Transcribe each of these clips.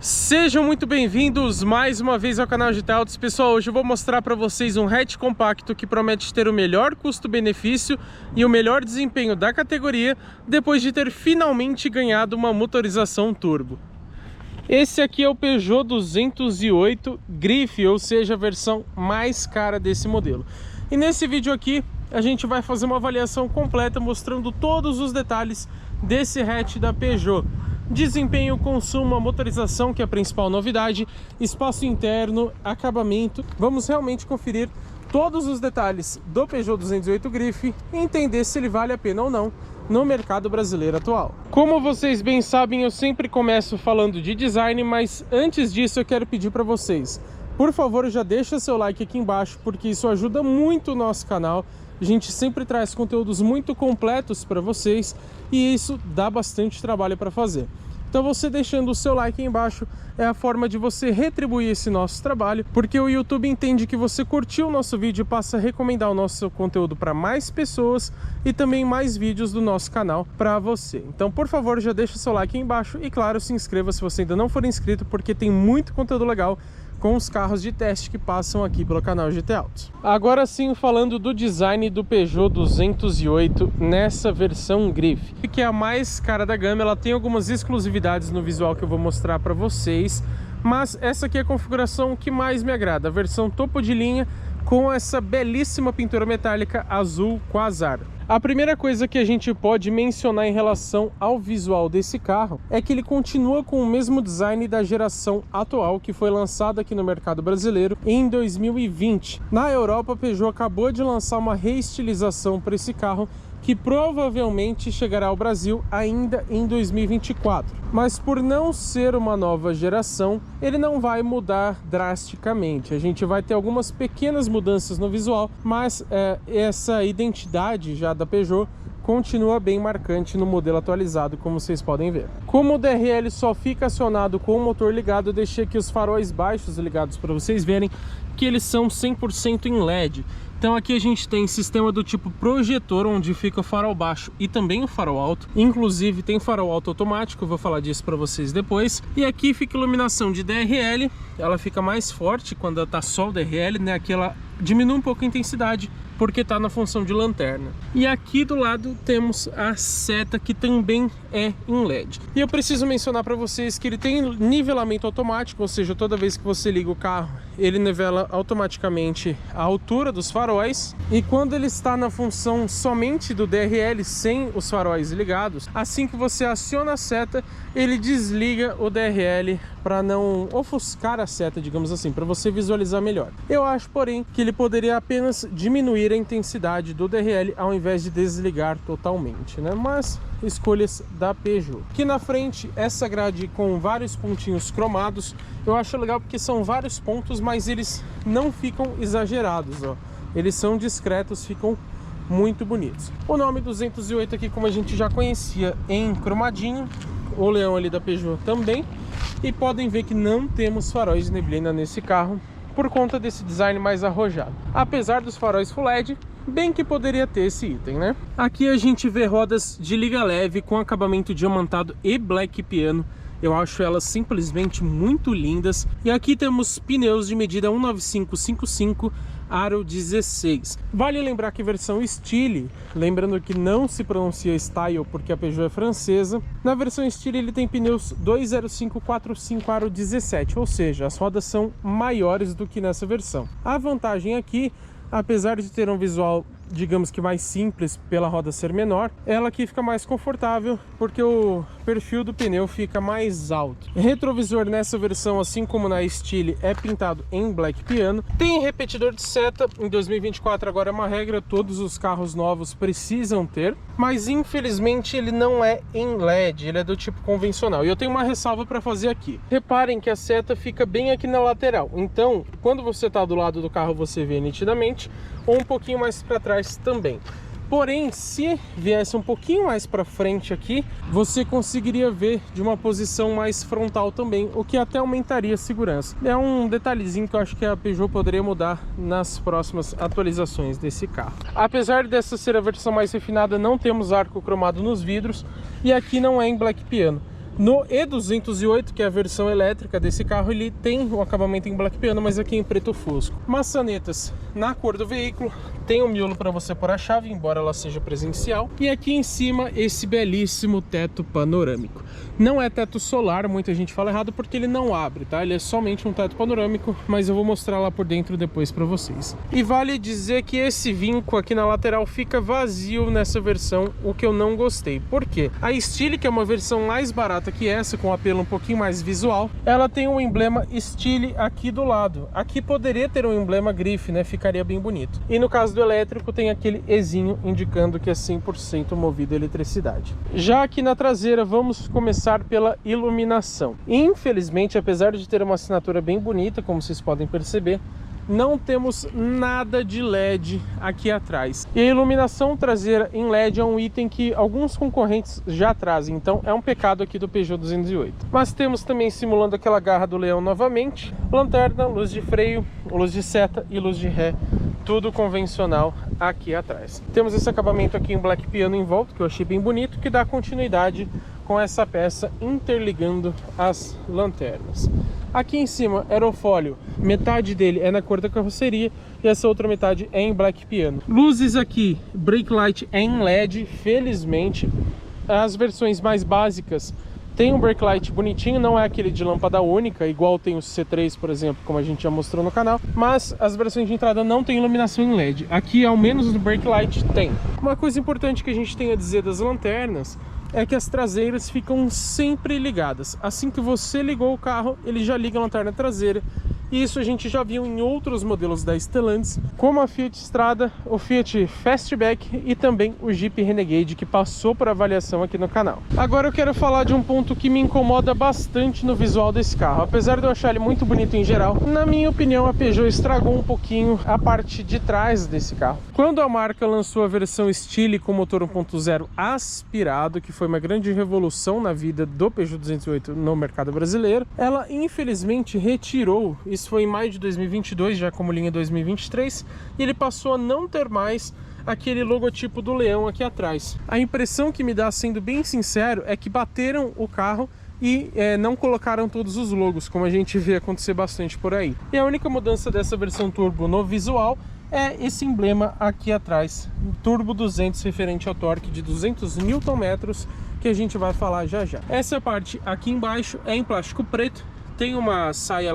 Sejam muito bem-vindos mais uma vez ao canal GT Autos. Pessoal, hoje eu vou mostrar para vocês um hatch compacto que promete ter o melhor custo-benefício e o melhor desempenho da categoria depois de ter finalmente ganhado uma motorização turbo. Esse aqui é o Peugeot 208 Grife, ou seja, a versão mais cara desse modelo. E nesse vídeo aqui a gente vai fazer uma avaliação completa mostrando todos os detalhes desse hatch da Peugeot. Desempenho, consumo, a motorização, que é a principal novidade, espaço interno, acabamento. Vamos realmente conferir todos os detalhes do Peugeot 208 Grife e entender se ele vale a pena ou não no mercado brasileiro atual. Como vocês bem sabem, eu sempre começo falando de design, mas antes disso eu quero pedir para vocês, por favor, já deixa seu like aqui embaixo, porque isso ajuda muito o nosso canal. A gente sempre traz conteúdos muito completos para vocês e isso dá bastante trabalho para fazer. Então você deixando o seu like aí embaixo é a forma de você retribuir esse nosso trabalho, porque o YouTube entende que você curtiu o nosso vídeo e passa a recomendar o nosso conteúdo para mais pessoas e também mais vídeos do nosso canal para você. Então, por favor, já deixa o seu like aí embaixo e, claro, se inscreva se você ainda não for inscrito, porque tem muito conteúdo legal com os carros de teste que passam aqui pelo canal GT Autos. Agora sim, falando do design do Peugeot 208 nessa versão Grife, que é a mais cara da gama. Ela tem algumas exclusividades no visual que eu vou mostrar para vocês, mas essa aqui é a configuração que mais me agrada, a versão topo de linha com essa belíssima pintura metálica azul quasar. A primeira coisa que a gente pode mencionar em relação ao visual desse carro é que ele continua com o mesmo design da geração atual, que foi lançada aqui no mercado brasileiro em 2020. Na Europa, a Peugeot acabou de lançar uma reestilização para esse carro, que provavelmente chegará ao Brasil ainda em 2024. Mas por não ser uma nova geração, ele não vai mudar drasticamente. A gente vai ter algumas pequenas mudanças no visual, mas essa identidade já da Peugeot continua bem marcante no modelo atualizado, como vocês podem ver. Como o DRL só fica acionado com o motor ligado, eu deixei aqui os faróis baixos ligados para vocês verem que eles são 100% em LED. Então aqui a gente tem sistema do tipo projetor, onde fica o farol baixo e também o farol alto. Inclusive tem farol alto automático, eu vou falar disso para vocês depois. E aqui fica iluminação de DRL, ela fica mais forte quando tá só o DRL, né? Aqui ela diminui um pouco a intensidade, porque está na função de lanterna. E aqui do lado temos a seta, que também é em LED. E eu preciso mencionar para vocês que ele tem nivelamento automático, ou seja, toda vez que você liga o carro, ele nivela automaticamente a altura dos faróis. E quando ele está na função somente do DRL, sem os faróis ligados, assim que você aciona a seta, ele desliga o DRL para não ofuscar a seta, digamos assim, para você visualizar melhor. Eu acho, porém, que ele poderia apenas diminuir a intensidade do DRL ao invés de desligar totalmente, né? Mas escolhas da Peugeot. Aqui na frente, essa grade com vários pontinhos cromados, eu acho legal porque são vários pontos, mas eles não ficam exagerados, ó. Eles são discretos, ficam muito bonitos. O nome 208 aqui, como a gente já conhecia, em cromadinho, o leão ali da Peugeot também. E podem ver que não temos faróis de neblina nesse carro, por conta desse design mais arrojado. Apesar dos faróis Full LED, bem que poderia ter esse item, né? Aqui a gente vê rodas de liga leve com acabamento diamantado e black piano. Eu acho elas simplesmente muito lindas. E aqui temos pneus de medida 195/55, aro 16. Vale lembrar que versão Style, lembrando que não se pronuncia Style porque a Peugeot é francesa, na versão Style ele tem pneus 205/45, aro 17, ou seja, as rodas são maiores do que nessa versão. A vantagem aqui, apesar de ter um visual, digamos que mais simples pela roda ser menor, ela aqui fica mais confortável porque o perfil do pneu fica mais alto. Retrovisor nessa versão, assim como na Style, é pintado em black piano. Tem repetidor de seta, em 2024 agora é uma regra, todos os carros novos precisam ter, mas infelizmente ele não é em LED, ele é do tipo convencional. E eu tenho uma ressalva para fazer aqui. Reparem que a seta fica bem aqui na lateral, então quando você está do lado do carro você vê nitidamente, ou um pouquinho mais para trás também. Porém, se viesse um pouquinho mais para frente aqui, você conseguiria ver de uma posição mais frontal também, o que até aumentaria a segurança. É um detalhezinho que eu acho que a Peugeot poderia mudar nas próximas atualizações desse carro. Apesar dessa ser a versão mais refinada, não temos arco cromado nos vidros e aqui não é em black piano. No E208, que é a versão elétrica desse carro, ele tem o acabamento em black piano, mas aqui em preto fosco. Maçanetas na cor do veículo, tem um miolo para você pôr a chave, embora ela seja presencial. E aqui em cima, esse belíssimo teto panorâmico. Não é teto solar, muita gente fala errado, porque ele não abre, tá? Ele é somente um teto panorâmico, mas eu vou mostrar lá por dentro depois para vocês. E vale dizer que esse vinco aqui na lateral fica vazio nessa versão, o que eu não gostei. Por quê? A Stile, que é uma versão mais barata que essa, com um apelo um pouquinho mais visual, ela tem um emblema Stile aqui do lado. Aqui poderia ter um emblema grife, né? Ficaria bem bonito. E no caso do elétrico tem aquele Ezinho indicando que é 100% movido a eletricidade. Já aqui na traseira vamos começar pela iluminação. Infelizmente, apesar de ter uma assinatura bem bonita, como vocês podem perceber, não temos nada de LED aqui atrás. E a iluminação traseira em LED é um item que alguns concorrentes já trazem, então é um pecado aqui do Peugeot 208. Mas temos também, simulando aquela garra do leão novamente, lanterna, luz de freio, luz de seta e luz de ré, tudo convencional aqui atrás. Temos esse acabamento aqui em black piano em volta, que eu achei bem bonito, que dá continuidade com essa peça interligando as lanternas. Aqui em cima, aerofólio, metade dele é na cor da carroceria e essa outra metade é em black piano. Luzes aqui, brake light é em LED, felizmente. As versões mais básicas tem um brake light bonitinho, não é aquele de lâmpada única, igual tem o C3, por exemplo, como a gente já mostrou no canal, mas as versões de entrada não tem iluminação em LED. Aqui, ao menos no brake light, tem. Uma coisa importante que a gente tem a dizer das lanternas é que as traseiras ficam sempre ligadas. Assim que você ligou o carro, ele já liga a lanterna traseira. E isso a gente já viu em outros modelos da Stellantis, como a Fiat Strada, o Fiat Fastback e também o Jeep Renegade, que passou por avaliação aqui no canal. Agora eu quero falar de um ponto que me incomoda bastante no visual desse carro. Apesar de eu achar ele muito bonito em geral, na minha opinião a Peugeot estragou um pouquinho a parte de trás desse carro. Quando a marca lançou a versão Stile com motor 1.0 aspirado, que foi uma grande revolução na vida do Peugeot 208 no mercado brasileiro, ela infelizmente retirou, isso foi em maio de 2022, já como linha 2023, e ele passou a não ter mais aquele logotipo do leão aqui atrás. A impressão que me dá, sendo bem sincero, é que bateram o carro e não colocaram todos os logos, como a gente vê acontecer bastante por aí. E a única mudança dessa versão turbo no visual é esse emblema aqui atrás, Turbo 200, referente ao torque de 200 Nm, que a gente vai falar já já. Essa parte aqui embaixo é em plástico preto, tem uma saia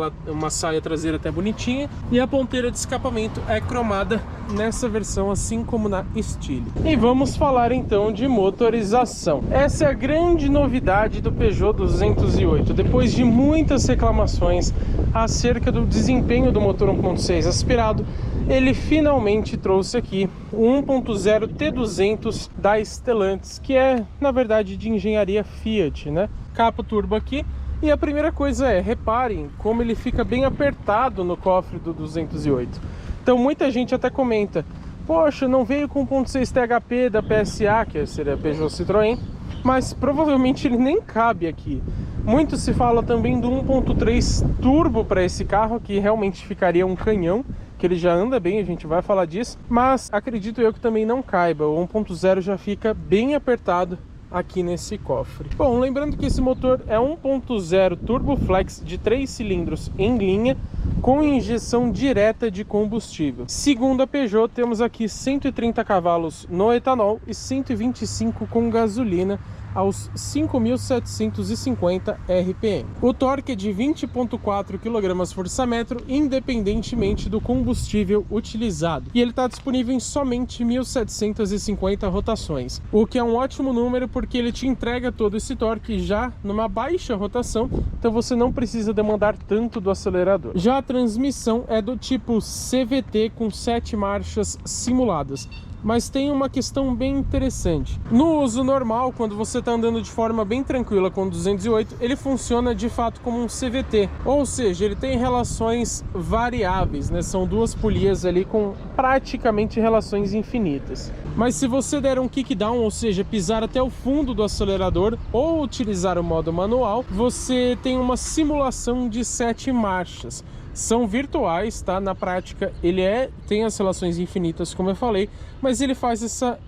traseira até bonitinha, e a ponteira de escapamento é cromada nessa versão, assim como na Stile. E vamos falar então de motorização. Essa é a grande novidade do Peugeot 208. Depois de muitas reclamações acerca do desempenho do motor 1.6 aspirado, ele finalmente trouxe aqui o 1.0 T200 da Stellantis, que é, na verdade, de engenharia Fiat, né? Capa turbo aqui. E a primeira coisa é, reparem como ele fica bem apertado no cofre do 208. Então muita gente até comenta, poxa, não veio com 1.6 THP da PSA, que seria Peugeot Citroën, mas provavelmente ele nem cabe aqui. Muito se fala também do 1.3 turbo para esse carro, que realmente ficaria um canhão, que ele já anda bem, a gente vai falar disso, mas acredito eu que também não caiba. O 1.0 já fica bem apertado aqui nesse cofre. Bom, lembrando que esse motor é 1.0 Turbo Flex de 3 cilindros em linha, com injeção direta de combustível. Segundo a Peugeot, temos aqui 130 cavalos no etanol e 125 com gasolina, aos 5.750 RPM. O torque é de 20,4 kgfm, independentemente do combustível utilizado. E ele está disponível em somente 1.750 rotações, o que é um ótimo número, porque ele te entrega todo esse torque já numa baixa rotação, então você não precisa demandar tanto do acelerador. Já a transmissão é do tipo CVT com 7 marchas simuladas. Mas tem uma questão bem interessante. No uso normal, quando você está andando de forma bem tranquila com o 208, ele funciona de fato como um CVT. Ou seja, ele tem relações variáveis, né? São duas polias ali com praticamente relações infinitas. Mas se você der um kickdown, ou seja, pisar até o fundo do acelerador ou utilizar o modo manual, você tem uma simulação de 7 marchas. São virtuais, tá? Na prática ele tem as relações infinitas, como eu falei, mas ele faz essa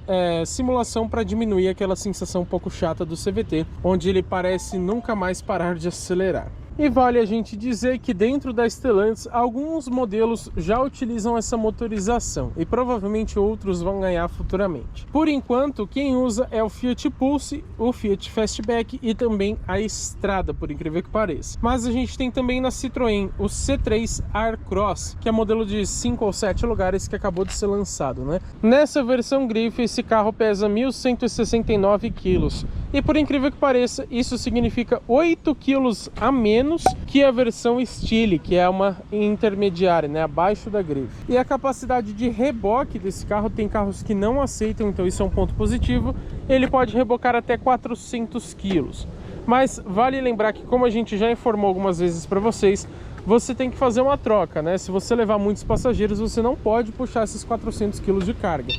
simulação para diminuir aquela sensação um pouco chata do CVT, onde ele parece nunca mais parar de acelerar. E vale a gente dizer que dentro da Stellantis, alguns modelos já utilizam essa motorização e provavelmente outros vão ganhar futuramente. Por enquanto, quem usa é o Fiat Pulse, o Fiat Fastback e também a Strada, por incrível que pareça. Mas a gente tem também na Citroën o C3 Aircross, que é modelo de 5 ou 7 lugares que acabou de ser lançado, né? Nessa versão Grife, esse carro pesa 1.169 kg. E por incrível que pareça, isso significa 8 kg a menos que a versão Stile, que é uma intermediária, né, abaixo da Grife. E a capacidade de reboque desse carro, tem carros que não aceitam, então isso é um ponto positivo. Ele pode rebocar até 400 kg. Mas vale lembrar que, como a gente já informou algumas vezes para vocês, você tem que fazer uma troca, né? Se você levar muitos passageiros, você não pode puxar esses 400 kg de carga.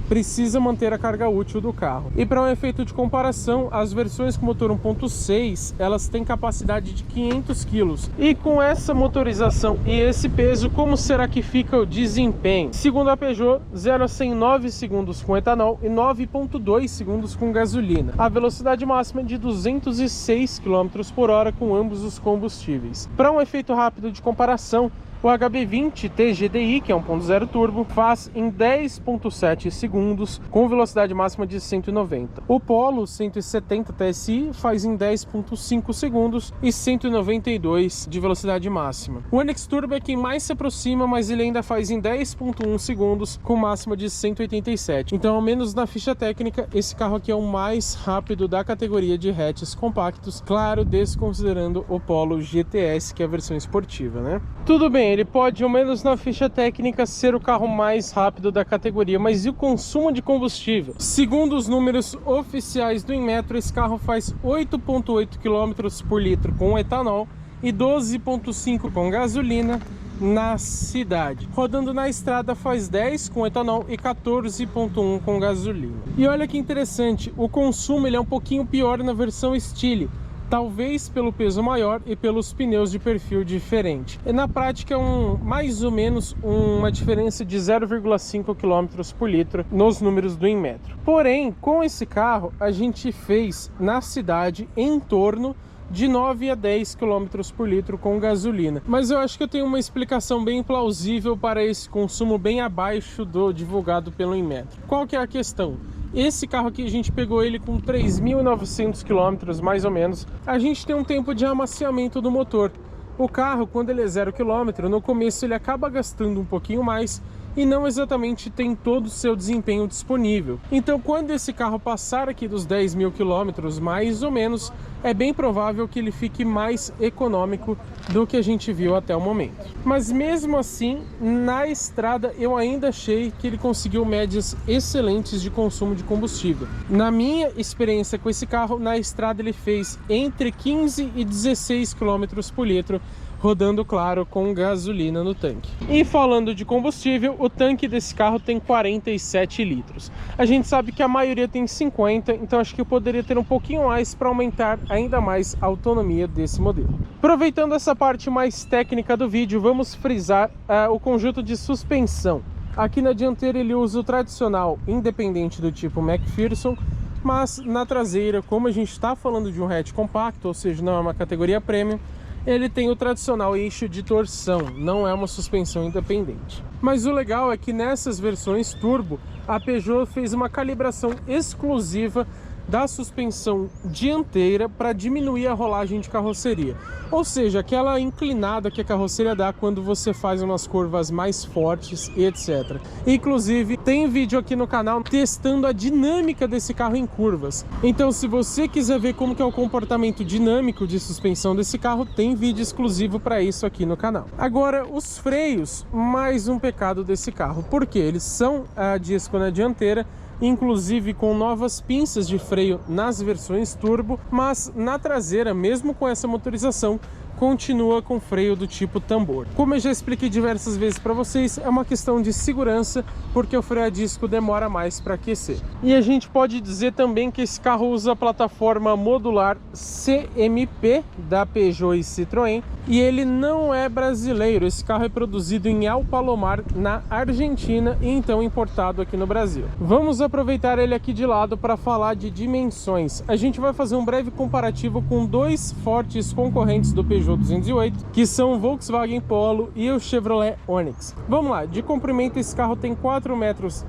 Precisa manter a carga útil do carro. E para um efeito de comparação, as versões com motor 1.6, elas têm capacidade de 500 kg. E com essa motorização e esse peso, como será que fica o desempenho? Segundo a Peugeot, 0 a 100 em 9 segundos com etanol e 9,2 segundos com gasolina. A velocidade máxima é de 206 km por hora com ambos os combustíveis. Para um efeito rápido de comparação, o HB20 TGDI, que é 1.0 turbo, faz em 10,7 segundos com velocidade máxima de 190. O Polo 170 TSI faz em 10,5 segundos e 192 de velocidade máxima. O Onix Turbo é quem mais se aproxima, mas ele ainda faz em 10,1 segundos com máxima de 187. Então, ao menos na ficha técnica, esse carro aqui é o mais rápido da categoria de hatches compactos, claro, desconsiderando o Polo GTS, que é a versão esportiva, né? Tudo bem, ele pode, ao menos na ficha técnica, ser o carro mais rápido da categoria, mas e o consumo de combustível? Segundo os números oficiais do Inmetro, esse carro faz 8,8 km por litro com etanol e 12,5 com gasolina na cidade. Rodando na estrada faz 10 com etanol e 14,1 com gasolina. E olha que interessante, o consumo ele é um pouquinho pior na versão Stile, talvez pelo peso maior e pelos pneus de perfil diferente. E na prática é mais ou menos uma diferença de 0,5 km por litro nos números do Inmetro. Porém, com esse carro a gente fez na cidade em torno de 9 a 10 km por litro com gasolina. Mas eu acho que eu tenho uma explicação bem plausível para esse consumo bem abaixo do divulgado pelo Inmetro. Qual que é a questão? Esse carro aqui a gente pegou ele com 3.900 km mais ou menos. A gente tem um tempo de amaciamento do motor. O carro, quando ele é 0 km, no começo ele acaba gastando um pouquinho mais e não exatamente tem todo o seu desempenho disponível. Então, quando esse carro passar aqui dos 10.000 km, mais ou menos, é bem provável que ele fique mais econômico do que a gente viu até o momento. Mas mesmo assim, na estrada eu ainda achei que ele conseguiu médias excelentes de consumo de combustível. Na minha experiência com esse carro, na estrada ele fez entre 15 e 16 km por litro, rodando, claro, com gasolina no tanque. E falando de combustível, o tanque desse carro tem 47 litros. A gente sabe que a maioria tem 50, então acho que eu poderia ter um pouquinho mais para aumentar ainda mais a autonomia desse modelo. Aproveitando essa parte mais técnica do vídeo, vamos frisar o conjunto de suspensão. Aqui na dianteira ele usa o tradicional independente do tipo McPherson, mas na traseira, como a gente está falando de um hatch compacto, ou seja, não é uma categoria premium, ele tem o tradicional eixo de torção, não é uma suspensão independente. Mas o legal é que nessas versões turbo, a Peugeot fez uma calibração exclusiva da suspensão dianteira para diminuir a rolagem de carroceria. Ou seja, aquela inclinada que a carroceria dá quando você faz umas curvas mais fortes e etc. Inclusive, tem vídeo aqui no canal testando a dinâmica desse carro em curvas. Então, se você quiser ver como que é o comportamento dinâmico de suspensão desse carro, tem vídeo exclusivo para isso aqui no canal. Agora, os freios, mais um pecado desse carro, porque eles são a disco na dianteira, inclusive com novas pinças de freio nas versões turbo, mas na traseira, mesmo com essa motorização, continua com freio do tipo tambor. Como eu já expliquei diversas vezes para vocês, é uma questão de segurança, porque o freio a disco demora mais para aquecer. E a gente pode dizer também que esse carro usa a plataforma modular CMP da Peugeot e Citroën, e ele não é brasileiro. Esse carro é produzido em El Palomar, na Argentina, e então importado aqui no Brasil. Vamos aproveitar ele aqui de lado para falar de dimensões. A gente vai fazer um breve comparativo com dois fortes concorrentes do Peugeot 208, que são o Volkswagen Polo e o Chevrolet Onix. Vamos lá, de comprimento esse carro tem 4,5 metros,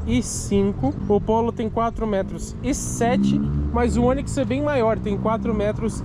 o Polo tem 4,7 metros, mas o Onix é bem maior, tem 4,16 metros.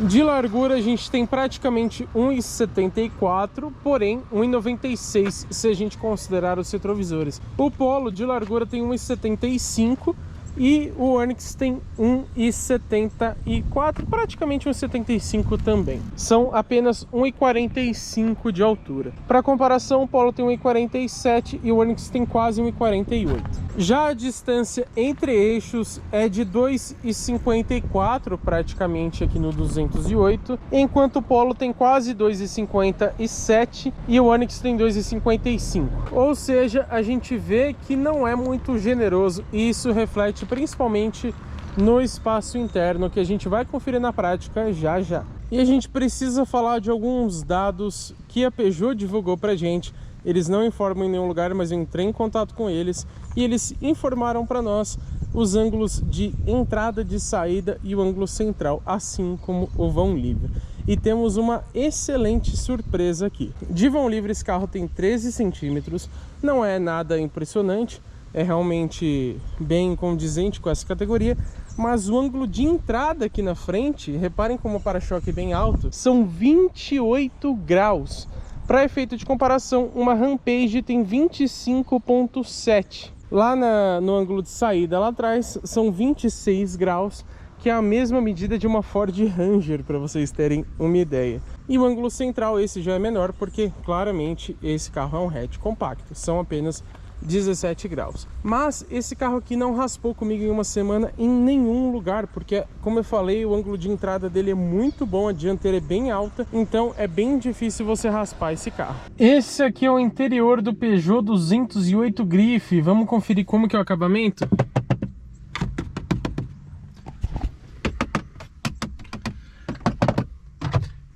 De largura a gente tem praticamente 1,74, porém 1,96 se a gente considerar os retrovisores. O Polo de largura tem 1,75 e o Onix tem 1,74, praticamente 1,75 também. São apenas 1,45 de altura. Para comparação, o Polo tem 1,47 e o Onix tem quase 1,48. Já a distância entre eixos é de 2,54 praticamente aqui no 208, enquanto o Polo tem quase 2,57 e o Onix tem 2,55. Ou seja, a gente vê que não é muito generoso, e isso reflete principalmente no espaço interno, que a gente vai conferir na prática já já. E a gente precisa falar de alguns dados que a Peugeot divulgou pra gente. Eles não informam em nenhum lugar, mas eu entrei em contato com eles e eles informaram para nós os ângulos de entrada, de saída e o ângulo central, assim como o vão livre. E temos uma excelente surpresa aqui. De vão livre esse carro tem 13 centímetros, não é nada impressionante, é realmente bem condizente com essa categoria, mas o ângulo de entrada aqui na frente, reparem como o para-choque é bem alto, são 28 graus. Para efeito de comparação, uma Rampage tem 25,7. Lá no ângulo de saída lá atrás são 26 graus, que é a mesma medida de uma Ford Ranger, para vocês terem uma ideia. E o ângulo central esse já é menor, porque claramente esse carro é um hatch compacto, são apenas 17 graus. Mas esse carro aqui não raspou comigo em uma semana em nenhum lugar, porque, como eu falei, o ângulo de entrada dele é muito bom, a dianteira é bem alta, então é bem difícil você raspar esse carro. Esse aqui é o interior do Peugeot 208 Grife. Vamos conferir como que é o acabamento?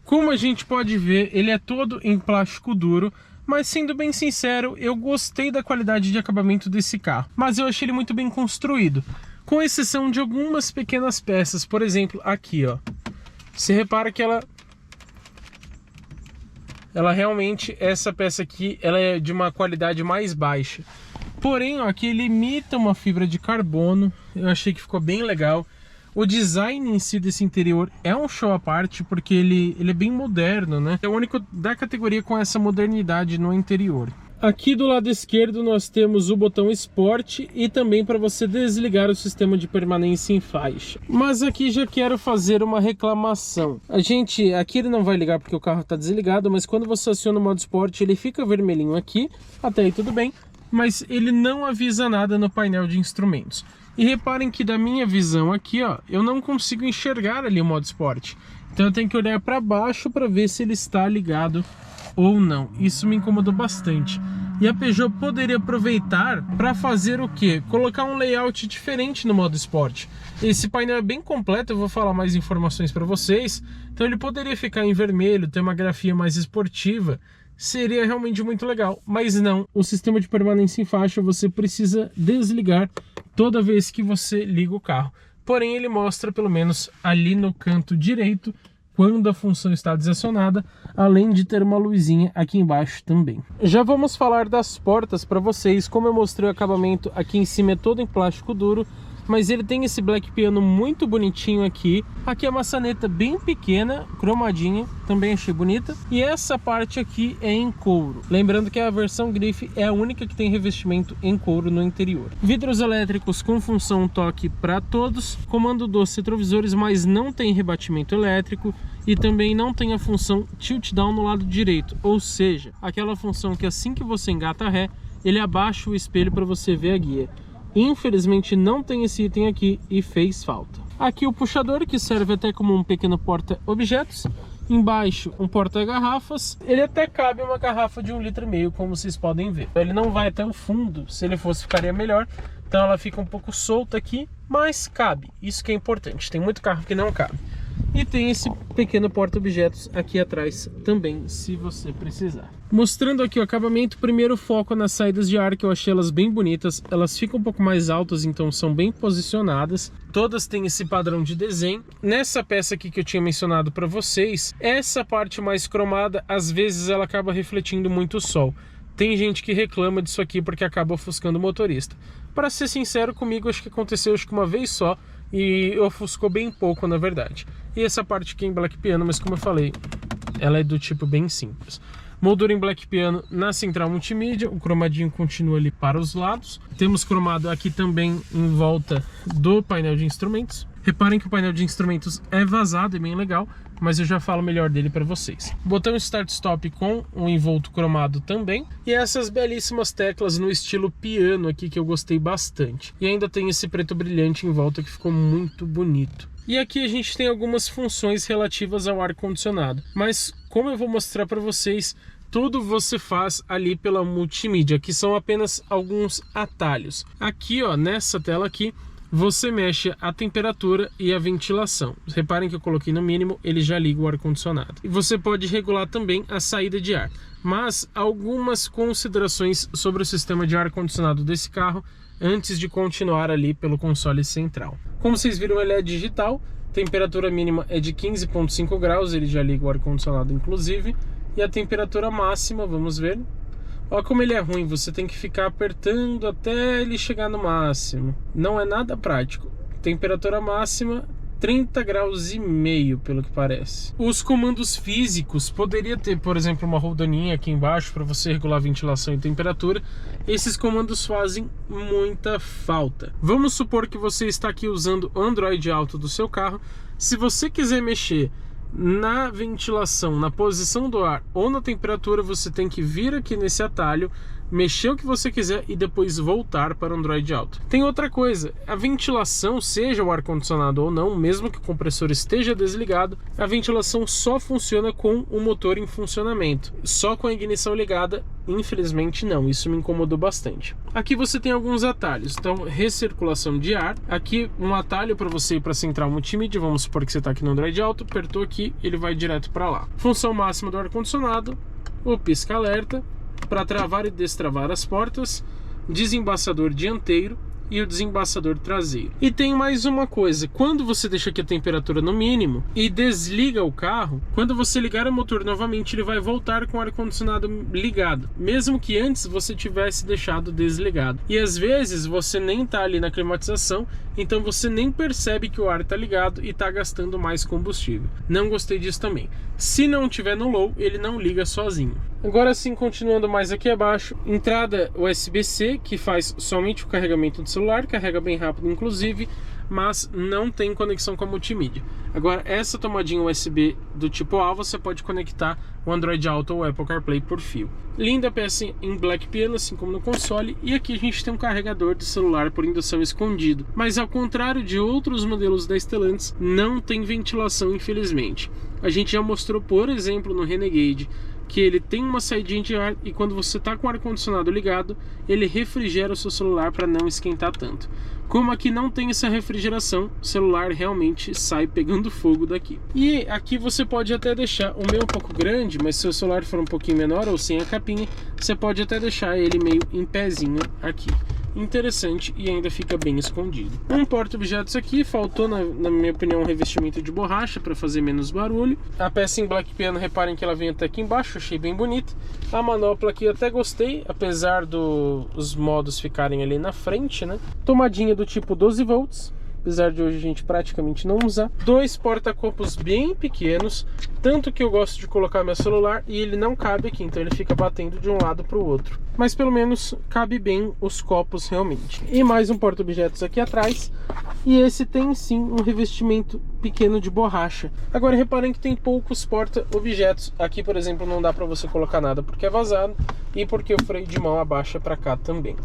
Como a gente pode ver, ele é todo em plástico duro, mas sendo bem sincero, eu gostei da qualidade de acabamento desse carro, mas eu achei ele muito bem construído, com exceção de algumas pequenas peças. Por exemplo, aqui, ó, você repara que ela realmente, essa peça aqui, ela é de uma qualidade mais baixa. Porém, ó, aqui ele imita uma fibra de carbono, eu achei que ficou bem legal. O design em si desse interior é um show à parte, porque ele é bem moderno, né? É o único da categoria com essa modernidade no interior. Aqui do lado esquerdo nós temos o botão Sport e também para você desligar o sistema de permanência em faixa. Mas aqui já quero fazer uma reclamação. Aqui ele não vai ligar porque o carro está desligado, mas quando você aciona o modo Sport ele fica vermelhinho aqui, até aí tudo bem, mas ele não avisa nada no painel de instrumentos. E reparem que da minha visão aqui, ó, eu não consigo enxergar ali o modo Sport. Então eu tenho que olhar para baixo para ver se ele está ligado ou não. Isso me incomodou bastante. E a Peugeot poderia aproveitar para fazer o quê? Colocar um layout diferente no modo Sport. Esse painel é bem completo, eu vou falar mais informações para vocês. Então ele poderia ficar em vermelho, ter uma grafia mais esportiva. Seria realmente muito legal, mas não. O sistema de permanência em faixa você precisa desligar toda vez que você liga o carro. Porém, ele mostra pelo menos ali no canto direito quando a função está desacionada, além de ter uma luzinha aqui embaixo também. Já vamos falar das portas para vocês. Como eu mostrei, o acabamento aqui em cima é todo em plástico duro, mas ele tem esse black piano muito bonitinho aqui. Aqui a maçaneta bem pequena, cromadinha, também achei bonita. E essa parte aqui é em couro. Lembrando que a versão Grife é a única que tem revestimento em couro no interior. Vidros elétricos com função toque para todos. Comando dos retrovisores, mas não tem rebatimento elétrico. E também não tem a função tilt down no lado direito. Ou seja, aquela função que assim que você engata ré, ele abaixa o espelho para você ver a guia. Infelizmente não tem esse item aqui e fez falta. Aqui o puxador, que serve até como um pequeno porta-objetos. Embaixo, um porta-garrafas. Ele até cabe uma garrafa de 1,5 litro, como vocês podem ver. Ele não vai até o fundo, se ele fosse ficaria melhor. Então ela fica um pouco solta aqui, mas cabe. Isso que é importante, tem muito carro que não cabe. E tem esse pequeno porta-objetos aqui atrás também, se você precisar. Mostrando aqui o acabamento, primeiro foco nas saídas de ar, que eu achei elas bem bonitas. Elas ficam um pouco mais altas, então são bem posicionadas. Todas têm esse padrão de desenho. Nessa peça aqui que eu tinha mencionado para vocês, essa parte mais cromada, às vezes ela acaba refletindo muito o sol. Tem gente que reclama disso aqui porque acaba ofuscando o motorista. Para ser sincero comigo, acho que aconteceu uma vez só e ofuscou bem pouco, na verdade. E essa parte aqui é em Black Piano, mas como eu falei, ela é do tipo bem simples. Moldura em Black Piano na central multimídia, o cromadinho continua ali para os lados. Temos cromado aqui também em volta do painel de instrumentos. Reparem que o painel de instrumentos é vazado, é bem legal, mas eu já falo melhor dele para vocês. Botão Start-Stop com um envolto cromado também. E essas belíssimas teclas no estilo piano aqui que eu gostei bastante. E ainda tem esse preto brilhante em volta que ficou muito bonito. E aqui a gente tem algumas funções relativas ao ar-condicionado. Mas como eu vou mostrar para vocês, tudo você faz ali pela multimídia, que são apenas alguns atalhos. Aqui, ó, nessa tela aqui, você mexe a temperatura e a ventilação. Reparem que eu coloquei no mínimo, ele já liga o ar-condicionado. E você pode regular também a saída de ar. Mas algumas considerações sobre o sistema de ar-condicionado desse carro antes de continuar ali pelo console central. Como vocês viram, ele é digital, temperatura mínima é de 15,5 graus, ele já liga o ar-condicionado inclusive. E a temperatura máxima, vamos ver. Olha como ele é ruim, você tem que ficar apertando até ele chegar no máximo. Não é nada prático. Temperatura máxima 30 graus e meio, pelo que parece. Os comandos físicos, poderia ter, por exemplo, uma roldaninha aqui embaixo para você regular a ventilação e temperatura. Esses comandos fazem muita falta. Vamos supor que você está aqui usando o Android Auto do seu carro. Se você quiser mexer na ventilação, na posição do ar ou na temperatura, você tem que vir aqui nesse atalho, mexer o que você quiser e depois voltar para o Android Auto. Tem outra coisa, a ventilação, seja o ar-condicionado ou não, mesmo que o compressor esteja desligado, a ventilação só funciona com o motor em funcionamento. Só com a ignição ligada, infelizmente não, isso me incomodou bastante. Aqui você tem alguns atalhos, então recirculação de ar, aqui um atalho para você ir para a central multimídia, vamos supor que você está aqui no Android Auto, apertou aqui, ele vai direto para lá. Função máxima do ar-condicionado, o pisca-alerta, para travar e destravar as portas, desembaçador dianteiro e o desembaçador traseiro. E tem mais uma coisa, quando você deixa aqui a temperatura no mínimo e desliga o carro, quando você ligar o motor novamente, ele vai voltar com o ar-condicionado ligado, mesmo que antes você tivesse deixado desligado. E às vezes você nem está ali na climatização, então você nem percebe que o ar está ligado e está gastando mais combustível. Não gostei disso também. Se não tiver no low, ele não liga sozinho. Agora sim, continuando mais aqui abaixo, entrada USB-C, que faz somente o carregamento do celular, carrega bem rápido inclusive, mas não tem conexão com a multimídia. Agora, essa tomadinha USB do tipo A, você pode conectar o Android Auto ou o Apple CarPlay por fio. Linda peça em Black Piano, assim como no console. E aqui a gente tem um carregador de celular por indução escondido. Mas ao contrário de outros modelos da Stellantis, não tem ventilação, infelizmente. A gente já mostrou, por exemplo, no Renegade, que ele tem uma saidinha de ar e quando você está com o ar-condicionado ligado, ele refrigera o seu celular para não esquentar tanto. Como aqui não tem essa refrigeração, o celular realmente sai pegando fogo daqui. E aqui você pode até deixar, o meu um pouco grande, mas se o celular for um pouquinho menor ou sem a capinha, você pode até deixar ele meio em pezinho aqui. Interessante e ainda fica bem escondido. Um porta-objetos aqui, faltou na minha opinião um revestimento de borracha para fazer menos barulho. A peça em Black Piano, reparem que ela vem até aqui embaixo, achei bem bonita. A manopla aqui eu até gostei, apesar dos modos ficarem ali na frente, né? Tomadinha do tipo 12 volts, apesar de hoje a gente praticamente não usar. Dois porta-copos bem pequenos, tanto que eu gosto de colocar meu celular e ele não cabe aqui, então ele fica batendo de um lado para o outro. mas pelo menos cabe bem os copos realmente. E mais um porta-objetos aqui atrás, e esse tem sim um revestimento pequeno de borracha. Agora reparem que tem poucos porta-objetos. Aqui, por exemplo, não dá para você colocar nada porque é vazado e porque o freio de mão abaixa para cá também.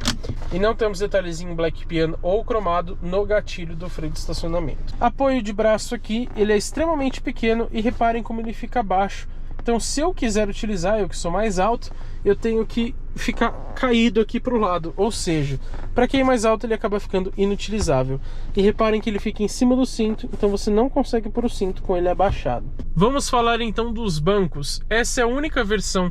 E não temos detalhezinho black piano ou cromado no gatilho do freio de estacionamento. Apoio de braço aqui, ele é extremamente pequeno e reparem como ele fica baixo. Então, se eu quiser utilizar, eu que sou mais alto, eu tenho que ficar caído aqui para o lado. Ou seja, para quem é mais alto, ele acaba ficando inutilizável. E reparem que ele fica em cima do cinto, então você não consegue pôr o cinto com ele abaixado. Vamos falar então dos bancos. Essa é a única versão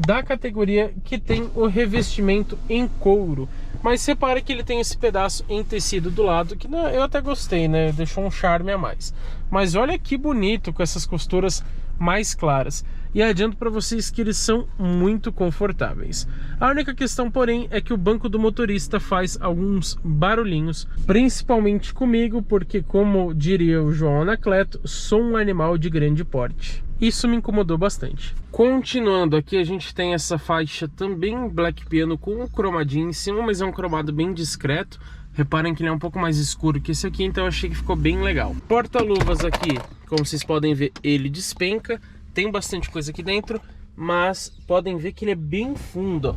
da categoria que tem o revestimento em couro. Mas repare que ele tem esse pedaço em tecido do lado, que eu até gostei, né? Deixou um charme a mais. Mas olha que bonito com essas costuras mais claras. E adianto para vocês que eles são muito confortáveis. A única questão, porém, é que o banco do motorista faz alguns barulhinhos, principalmente comigo, porque, como diria o João Anacleto, sou um animal de grande porte. Isso me incomodou bastante. Continuando, aqui a gente tem essa faixa também black piano com um cromadinho em cima, mas é um cromado bem discreto. Reparem que ele é um pouco mais escuro que esse aqui, então eu achei que ficou bem legal. Porta-luvas aqui, como vocês podem ver, ele despenca. Tem bastante coisa aqui dentro, mas podem ver que ele é bem fundo.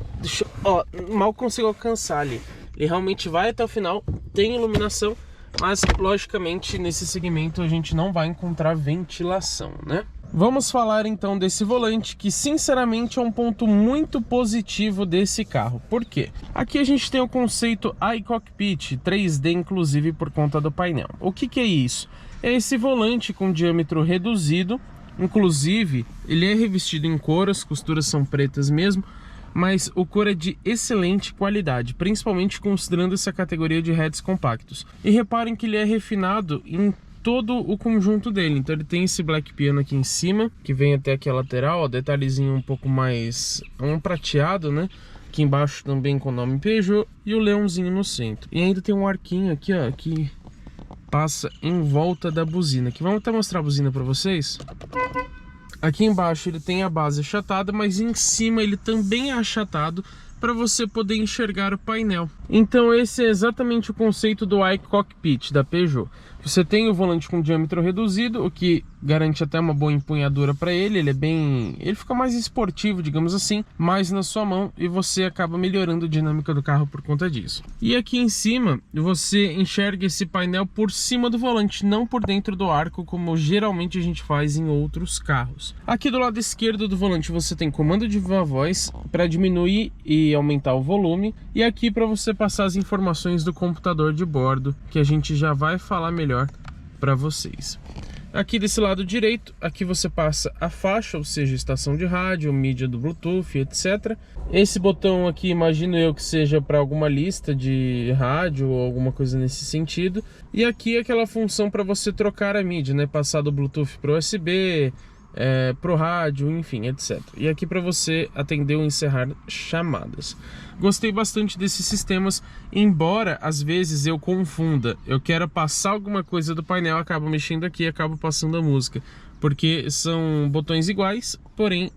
Mal consigo alcançar ali. Ele realmente vai até o final, tem iluminação, mas logicamente nesse segmento a gente não vai encontrar ventilação, né? Vamos falar então desse volante, que sinceramente é um ponto muito positivo desse carro. Por quê? Aqui a gente tem o conceito iCockpit 3D, inclusive por conta do painel. O que é isso? É esse volante com diâmetro reduzido, inclusive ele é revestido em couro, as costuras são pretas mesmo, mas o couro é de excelente qualidade, principalmente considerando essa categoria de hatches compactos. E reparem que ele é refinado em todo o conjunto dele. Então ele tem esse black piano aqui em cima, que vem até aqui a lateral, ó, detalhezinho um pouco mais prateado, né? Aqui embaixo também com o nome Peugeot e o leãozinho no centro. E ainda tem um arquinho aqui, ó, que passa em volta da buzina. Aqui, vamos até mostrar a buzina para vocês. Aqui embaixo ele tem a base achatada, mas em cima ele também é achatado para você poder enxergar o painel. Então esse é exatamente o conceito do iCockpit da Peugeot. Você tem o volante com diâmetro reduzido, o que garante até uma boa empunhadura para ele. Ele fica mais esportivo, digamos assim, mais na sua mão, e você acaba melhorando a dinâmica do carro por conta disso. E aqui em cima você enxerga esse painel por cima do volante, não por dentro do arco, como geralmente a gente faz em outros carros. Aqui do lado esquerdo do volante você tem comando de viva voz para diminuir e aumentar o volume, e aqui para você passar as informações do computador de bordo, que a gente já vai falar melhor para vocês. Aqui desse lado direito, aqui você passa a faixa, ou seja, estação de rádio, mídia do Bluetooth, etc. Esse botão aqui, imagino eu que seja para alguma lista de rádio ou alguma coisa nesse sentido. E aqui aquela função para você trocar a mídia, né? Passar do Bluetooth para o USB, pro rádio, enfim, etc. E aqui para você atender ou encerrar chamadas. Gostei bastante desses sistemas, embora às vezes eu confunda. Eu quero passar alguma coisa do painel, acabo mexendo aqui e acabo passando a música, porque são botões iguais, porém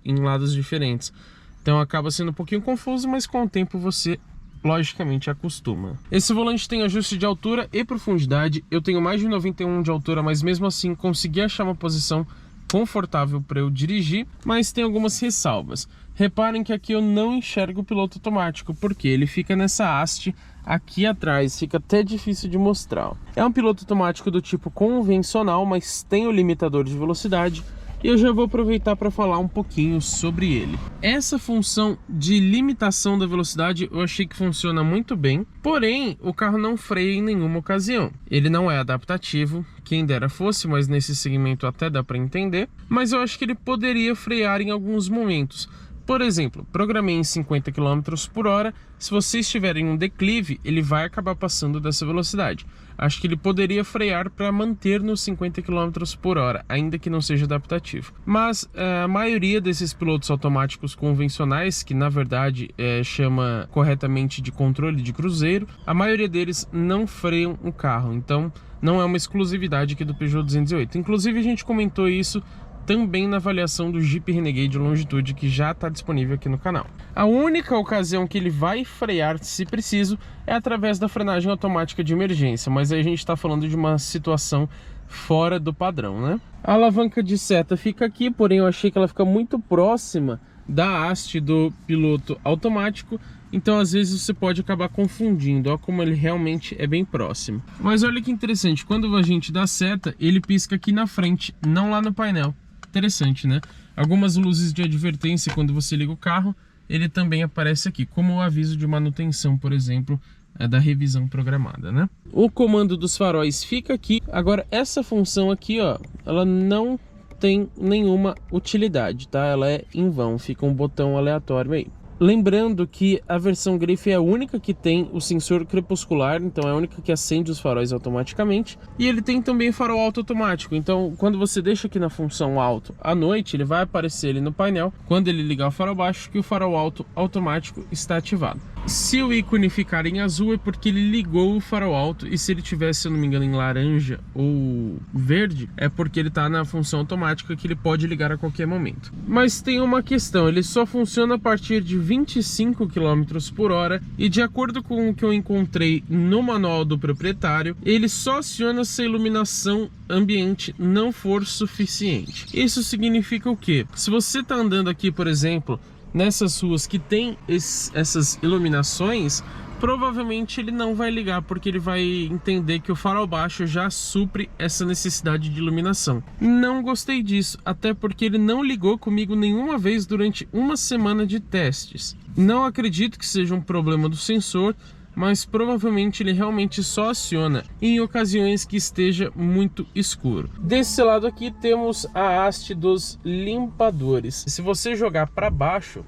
em lados diferentes. Então acaba sendo um pouquinho confuso, mas com o tempo você logicamente acostuma. Esse volante tem ajuste de altura e profundidade. Eu tenho mais de 91 de altura, mas mesmo assim consegui achar uma posição confortável para eu dirigir, mas tem algumas ressalvas. Reparem que aqui eu não enxergo o piloto automático, porque ele fica nessa haste aqui atrás, fica até difícil de mostrar. É um piloto automático do tipo convencional, mas tem o limitador de velocidade, e eu já vou aproveitar para falar um pouquinho sobre ele. Essa função de limitação da velocidade eu achei que funciona muito bem, porém o carro não freia em nenhuma ocasião. Ele não é adaptativo, quem dera fosse, mas nesse segmento até dá para entender, mas eu acho que ele poderia frear em alguns momentos. Por exemplo, programei em 50 km por hora, se você estiver em um declive, ele vai acabar passando dessa velocidade. Acho que ele poderia frear para manter nos 50 km por hora, ainda que não seja adaptativo. Mas a maioria desses pilotos automáticos convencionais, que na verdade chama corretamente de controle de cruzeiro, a maioria deles não freiam o carro, então não é uma exclusividade aqui do Peugeot 208. Inclusive a gente comentou isso também na avaliação do Jeep Renegade Longitude, que já está disponível aqui no canal. A única ocasião que ele vai frear, se preciso, é através da frenagem automática de emergência, mas aí a gente está falando de uma situação fora do padrão, né? A alavanca de seta fica aqui, porém eu achei que ela fica muito próxima da haste do piloto automático, então às vezes você pode acabar confundindo, ó, como ele realmente é bem próximo. Mas olha que interessante, quando a gente dá seta, ele pisca aqui na frente, não lá no painel. Interessante, né? Algumas luzes de advertência quando você liga o carro, ele também aparece aqui, como o aviso de manutenção, por exemplo, da revisão programada, né? O comando dos faróis fica aqui. Agora essa função aqui, ó, ela não tem nenhuma utilidade, tá? Ela é em vão, fica um botão aleatório aí. Lembrando que a versão Grife é a única que tem o sensor crepuscular, então é a única que acende os faróis automaticamente. E ele tem também farol alto automático, então quando você deixa aqui na função alto à noite, ele vai aparecer ali no painel, quando ele ligar o farol baixo, que o farol alto automático está ativado. Se o ícone ficar em azul é porque ele ligou o farol alto, e se ele tivesse, se eu não me engano, em laranja ou verde, é porque ele está na função automática, que ele pode ligar a qualquer momento. Mas tem uma questão, ele só funciona a partir de 25 km por hora, e de acordo com o que eu encontrei no manual do proprietário, ele só aciona se a iluminação ambiente não for suficiente. Isso significa o quê? Se você está andando aqui, por exemplo, nessas ruas que tem essas iluminações, provavelmente ele não vai ligar, porque ele vai entender que o farol baixo já supre essa necessidade de iluminação. Não gostei disso, até porque ele não ligou comigo nenhuma vez durante uma semana de testes. Não acredito que seja um problema do sensor, mas provavelmente ele realmente só aciona em ocasiões que esteja muito escuro. Desse lado aqui temos a haste dos limpadores. Se você jogar para baixo,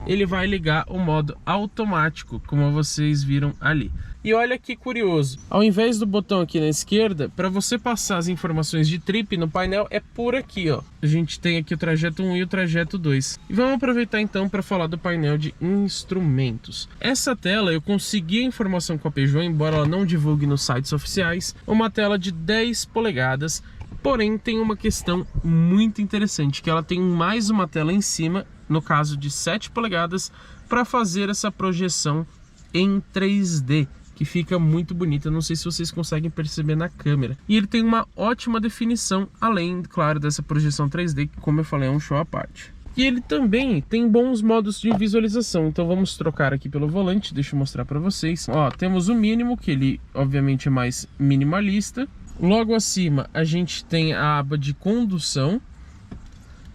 ele vai ligar o modo automático, como vocês viram ali. E olha que curioso, ao invés do botão aqui na esquerda, para você passar as informações de trip no painel, é por aqui, ó. A gente tem aqui o trajeto 1 e o trajeto 2. E vamos aproveitar então para falar do painel de instrumentos. Essa tela eu consegui a informação com a Peugeot, embora ela não divulgue nos sites oficiais, uma tela de 10 polegadas, porém tem uma questão muito interessante, que ela tem mais uma tela em cima, no caso de 7 polegadas, para fazer essa projeção em 3D, que fica muito bonita. Não sei se vocês conseguem perceber na câmera. E ele tem uma ótima definição, além, claro, dessa projeção 3D, que, como eu falei, é um show à parte. E ele também tem bons modos de visualização, então vamos trocar aqui pelo volante, deixa eu mostrar para vocês. Ó, temos o mínimo, que ele obviamente é mais minimalista. Logo acima a gente tem a aba de condução,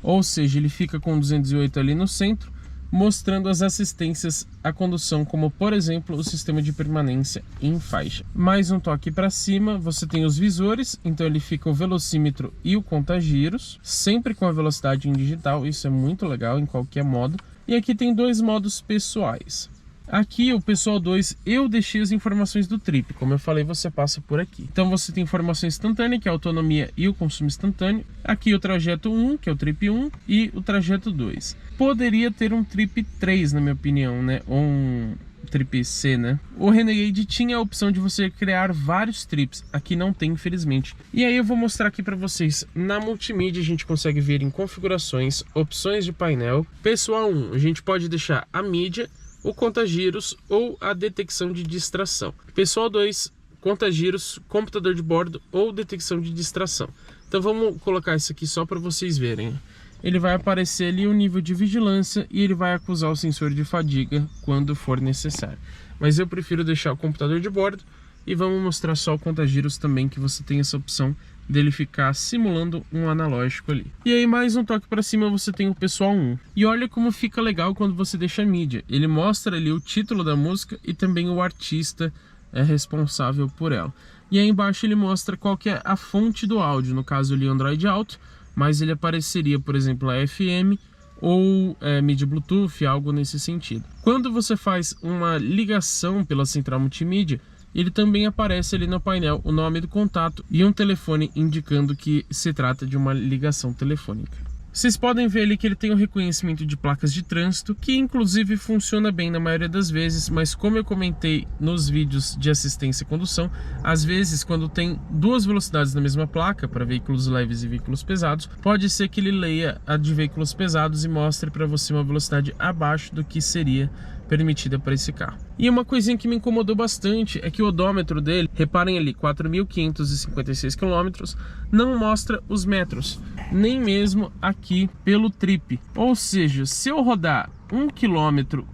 ou seja, ele fica com 208 ali no centro, mostrando as assistências à condução, como por exemplo o sistema de permanência em faixa. Mais um toque para cima, você tem os visores, então ele fica o velocímetro e o contagiros, sempre com a velocidade em digital, isso é muito legal em qualquer modo. E aqui tem dois modos pessoais. Aqui o pessoal 2 eu deixei as informações do trip, como eu falei, você passa por aqui. Então você tem informação instantânea, que é a autonomia e o consumo instantâneo. Aqui o trajeto 1, que é o trip 1, e o trajeto 2. Poderia ter um trip 3, na minha opinião, né? Ou um trip C, né? O Renegade tinha a opção de você criar vários trips, aqui não tem, infelizmente. E aí eu vou mostrar aqui para vocês. Na multimídia a gente consegue ver em configurações, opções de painel. Pessoal 1, a gente pode deixar a mídia, o contagiros ou a detecção de distração. Pessoal 2, contagiros, computador de bordo ou detecção de distração. Então vamos colocar isso aqui só para vocês verem. Ele vai aparecer ali o nível de vigilância e ele vai acusar o sensor de fadiga quando for necessário. Mas eu prefiro deixar o computador de bordo e vamos mostrar só o contagiros também, que você tem essa opção dele ficar simulando um analógico ali. E aí mais um toque para cima você tem o pessoal 1. E olha como fica legal quando você deixa a mídia. Ele mostra ali o título da música e também o artista responsável por ela. E aí embaixo ele mostra qual que é a fonte do áudio, no caso ali Android Auto, mas ele apareceria, por exemplo, a FM ou mídia Bluetooth, algo nesse sentido. Quando você faz uma ligação pela central multimídia, ele também aparece ali no painel o nome do contato e um telefone indicando que se trata de uma ligação telefônica. Vocês podem ver ali que ele tem o reconhecimento de placas de trânsito, que inclusive funciona bem na maioria das vezes, mas como eu comentei nos vídeos de assistência à condução, às vezes quando tem duas velocidades na mesma placa, para veículos leves e veículos pesados, pode ser que ele leia a de veículos pesados e mostre para você uma velocidade abaixo do que seria permitida para esse carro. E uma coisinha que me incomodou bastante é que o odômetro dele, reparem ali, 4.556 km, não mostra os metros, nem mesmo aqui pelo trip. Ou seja, se eu rodar 1,9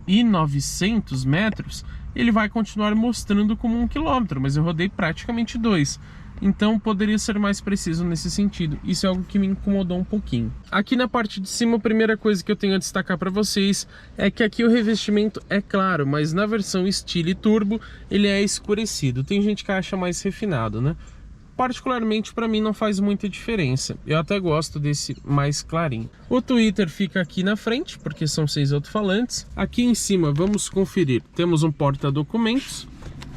km, ele vai continuar mostrando como 1 km, mas eu rodei praticamente 2. Então poderia ser mais preciso nesse sentido. Isso é algo que me incomodou um pouquinho. Aqui na parte de cima, a primeira coisa que eu tenho a destacar para vocês é que aqui o revestimento é claro, mas na versão Stile Turbo ele é escurecido. Tem gente que acha mais refinado, né? Particularmente para mim não faz muita diferença. Eu até gosto desse mais clarinho. O Twitter fica aqui na frente, porque são 6 alto-falantes. Aqui em cima, vamos conferir. Temos um porta-documentos,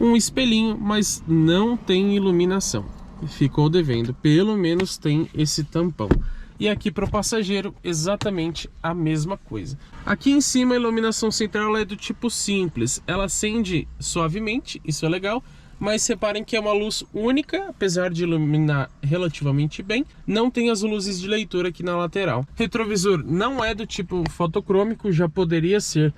um espelhinho, mas não tem iluminação. Ficou devendo, pelo menos tem esse tampão. E aqui para o passageiro, exatamente a mesma coisa. Aqui em cima a iluminação central é do tipo simples. Ela acende suavemente, isso é legal. Mas reparem que é uma luz única, apesar de iluminar relativamente bem. Não tem as luzes de leitura aqui na lateral. Retrovisor não é do tipo fotocrômico, já poderia ser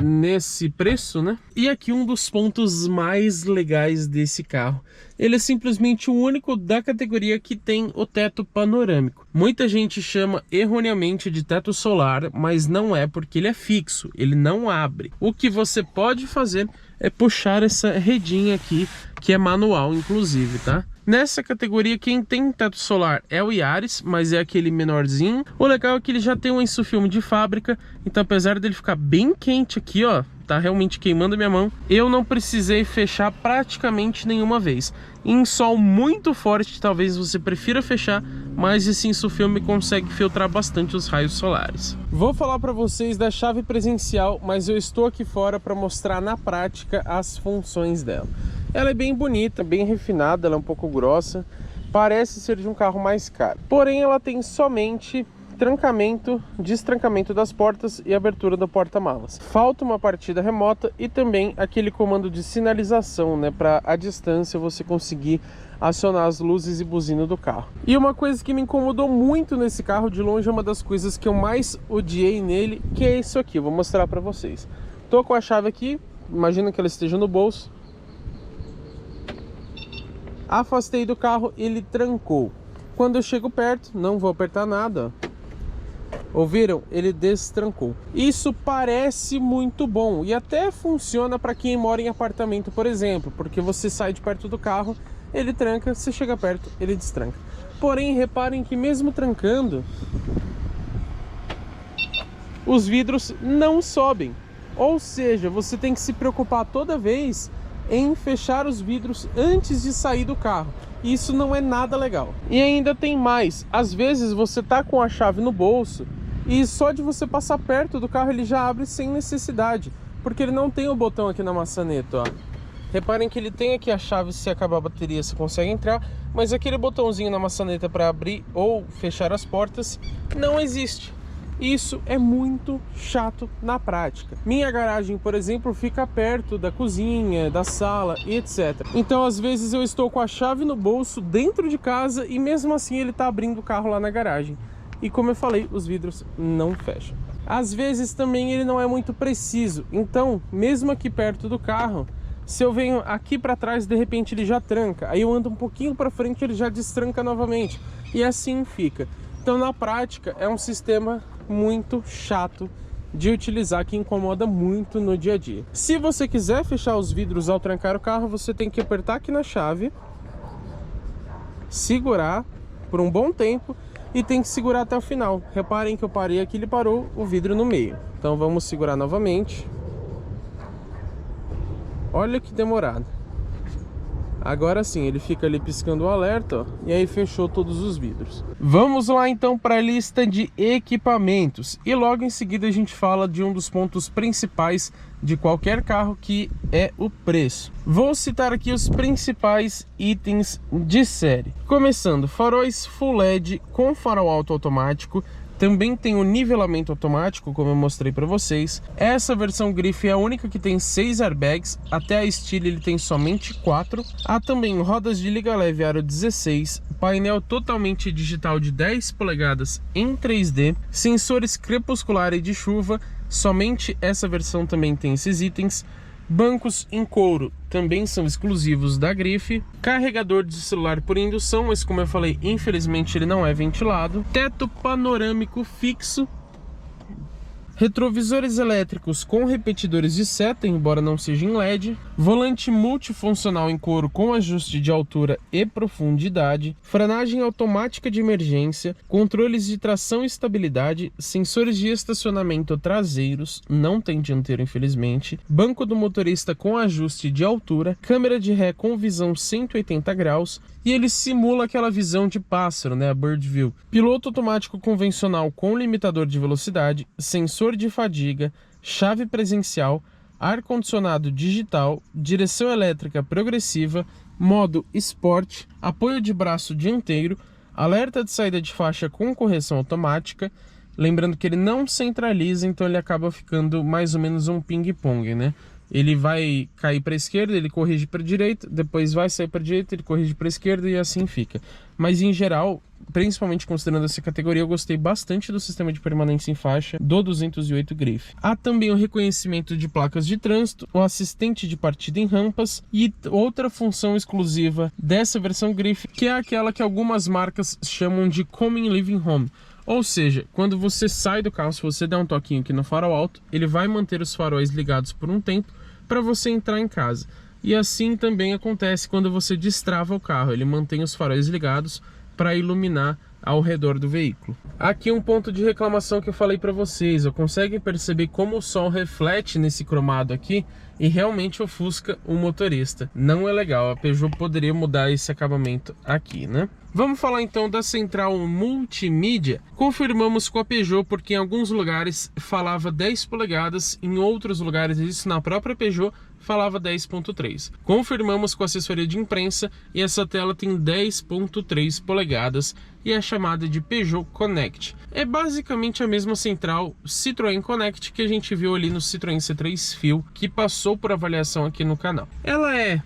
nesse preço, né? E aqui um dos pontos mais legais desse carro. Ele é simplesmente o único da categoria que tem o teto panorâmico. Muita gente chama erroneamente de teto solar, mas não é, porque ele é fixo, ele não abre. O que você pode fazer é puxar essa redinha aqui, que é manual inclusive, tá? Nessa categoria, quem tem teto solar é o Yaris, mas é aquele menorzinho. O legal é que ele já tem um insufilme de fábrica, então apesar dele ficar bem quente aqui, ó, tá realmente queimando a minha mão, eu não precisei fechar praticamente nenhuma vez. Em sol muito forte, talvez você prefira fechar, mas esse insufilme consegue filtrar bastante os raios solares. Vou falar para vocês da chave presencial, mas eu estou aqui fora para mostrar na prática as funções dela. Ela é bem bonita, bem refinada, ela é um pouco grossa, parece ser de um carro mais caro. Porém, ela tem somente trancamento, destrancamento das portas e abertura da porta-malas. Falta uma partida remota e também aquele comando de sinalização, né, para a distância você conseguir acionar as luzes e buzina do carro. E uma coisa que me incomodou muito nesse carro, de longe é uma das coisas que eu mais odiei nele, que é isso aqui. Eu vou mostrar para vocês. Tô com a chave aqui, imagina que ela esteja no bolso. Afastei do carro, ele trancou. Quando eu chego perto, não vou apertar nada, ó. Ouviram? Ele destrancou. Isso parece muito bom e até funciona para quem mora em apartamento, por exemplo, porque você sai de perto do carro, ele tranca, você chega perto, ele destranca. Porém, reparem que mesmo trancando, os vidros não sobem. Ou seja, você tem que se preocupar toda vez em fechar os vidros antes de sair do carro. Isso não é nada legal. E ainda tem mais. Às vezes você tá com a chave no bolso e só de você passar perto do carro ele já abre sem necessidade, porque ele não tem o botão aqui na maçaneta, ó. Reparem que ele tem aqui a chave, se acabar a bateria você consegue entrar, mas aquele botãozinho na maçaneta para abrir ou fechar as portas não existe. Isso é muito chato na prática. Minha garagem, por exemplo, fica perto da cozinha, da sala e etc. Então, às vezes eu estou com a chave no bolso dentro de casa e mesmo assim ele está abrindo o carro lá na garagem. E como eu falei, os vidros não fecham. Às vezes também ele não é muito preciso. Então, mesmo aqui perto do carro, se eu venho aqui para trás, de repente ele já tranca. Aí eu ando um pouquinho para frente, ele já destranca novamente. E assim fica. Então, na prática, é um sistema muito chato de utilizar, que incomoda muito no dia a dia. Se você quiser fechar os vidros ao trancar o carro, você tem que apertar aqui na chave, segurar por um bom tempo e tem que segurar até o final. Reparem que eu parei aqui, ele parou o vidro no meio. Então vamos segurar novamente. Olha que demorado. Agora sim, ele fica ali piscando o alerta, ó, e aí fechou todos os vidros. Vamos lá então para a lista de equipamentos. E logo em seguida a gente fala de um dos pontos principais de qualquer carro, que é o preço. Vou citar aqui os principais itens de série. Começando, faróis Full LED com farol alto automático, Também tem o nivelamento automático, como eu mostrei para vocês. Essa versão Grife é a única que tem 6 airbags, até a Stile ele tem somente 4. Há também rodas de liga leve aro 16, painel totalmente digital de 10 polegadas em 3D, sensores crepuscular e de chuva, somente essa versão também tem esses itens. Bancos em couro também são exclusivos da Grife. Carregador de celular por indução, mas como eu falei, infelizmente ele não é ventilado. Teto panorâmico fixo. Retrovisores elétricos com repetidores de seta, embora não seja em LED. Volante multifuncional em couro com ajuste de altura e profundidade. Frenagem automática de emergência. Controles de tração e estabilidade. Sensores de estacionamento traseiros. Não tem dianteiro, infelizmente. Banco do motorista com ajuste de altura. Câmera de ré com visão 180 graus. E ele simula aquela visão de pássaro, né, a Bird View. Piloto automático convencional com limitador de velocidade, sensor de fadiga, chave presencial, ar-condicionado digital, direção elétrica progressiva, modo Sport, apoio de braço dianteiro, alerta de saída de faixa com correção automática. Lembrando que ele não centraliza, então ele acaba ficando mais ou menos um ping-pong, né? Ele vai cair para a esquerda, ele corrige para a direita, depois vai sair para a direita, ele corrige para a esquerda e assim fica. Mas em geral, principalmente considerando essa categoria, eu gostei bastante do sistema de permanência em faixa do 208 Grife. Há também o reconhecimento de placas de trânsito, o assistente de partida em rampas e outra função exclusiva dessa versão Grife, que é aquela que algumas marcas chamam de Coming Living Home. Ou seja, quando você sai do carro, se você der um toquinho aqui no farol alto, ele vai manter os faróis ligados por um tempo para você entrar em casa. E assim também acontece quando você destrava o carro, ele mantém os faróis ligados para iluminar ao redor do veículo. Aqui um ponto de reclamação que eu falei para vocês, eu consegue perceber como o sol reflete nesse cromado aqui e realmente ofusca o motorista. Não é legal, a Peugeot poderia mudar esse acabamento aqui, né? Vamos falar então da central multimídia. Confirmamos com a Peugeot porque em alguns lugares falava 10 polegadas, em outros lugares, isso na própria Peugeot, falava 10.3. Confirmamos com a assessoria de imprensa e essa tela tem 10.3 polegadas e é chamada de Peugeot Connect. É basicamente a mesma central Citroën Connect que a gente viu ali no Citroën C3 Feel, que passou por avaliação aqui no canal. Ela é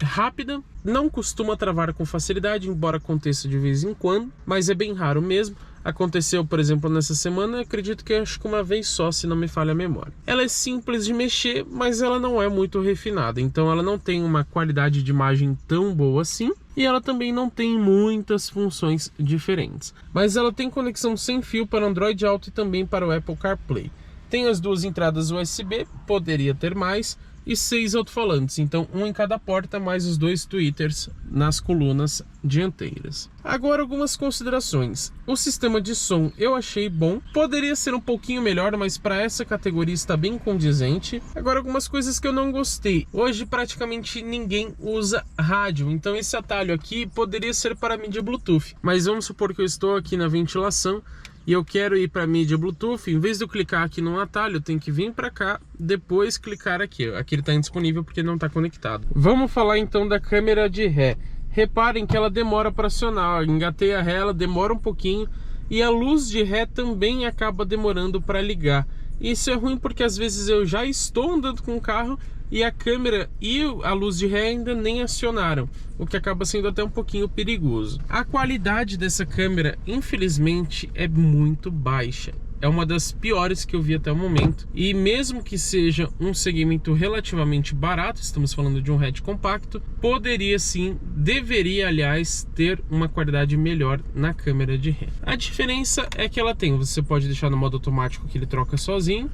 rápida, não costuma travar com facilidade, embora aconteça de vez em quando, mas é bem raro mesmo. Aconteceu, por exemplo, nessa semana, acredito que acho que uma vez só, se não me falha a memória. Ela é simples de mexer, mas ela não é muito refinada, então ela não tem uma qualidade de imagem tão boa assim, e ela também não tem muitas funções diferentes. Mas ela tem conexão sem fio para Android Auto e também para o Apple CarPlay. Tem as duas entradas USB, poderia ter mais, e 6 alto-falantes, então um em cada porta, mais os 2 tweeters nas colunas dianteiras. Agora algumas considerações. O sistema de som eu achei bom, poderia ser um pouquinho melhor, mas para essa categoria está bem condizente. Agora algumas coisas que eu não gostei. Hoje praticamente ninguém usa rádio, então esse atalho aqui poderia ser para mídia Bluetooth, mas vamos supor que eu estou aqui na ventilação e eu quero ir para a mídia Bluetooth. Em vez de eu clicar aqui no atalho, eu tenho que vir para cá, depois clicar aqui. Aqui ele está indisponível porque não está conectado. Vamos falar então da câmera de ré. Reparem que ela demora para acionar. Engatei a ré, ela demora um pouquinho. E a luz de ré também acaba demorando para ligar. Isso é ruim porque às vezes eu já estou andando com o carro e a câmera e a luz de ré ainda nem acionaram, o que acaba sendo até um pouquinho perigoso. A qualidade dessa câmera, infelizmente, é muito baixa. É uma das piores que eu vi até o momento. E mesmo que seja um segmento relativamente barato, estamos falando de um hatch compacto, poderia sim, deveria aliás, ter uma qualidade melhor na câmera de ré. A diferença é que ela tem, você pode deixar no modo automático que ele troca sozinho,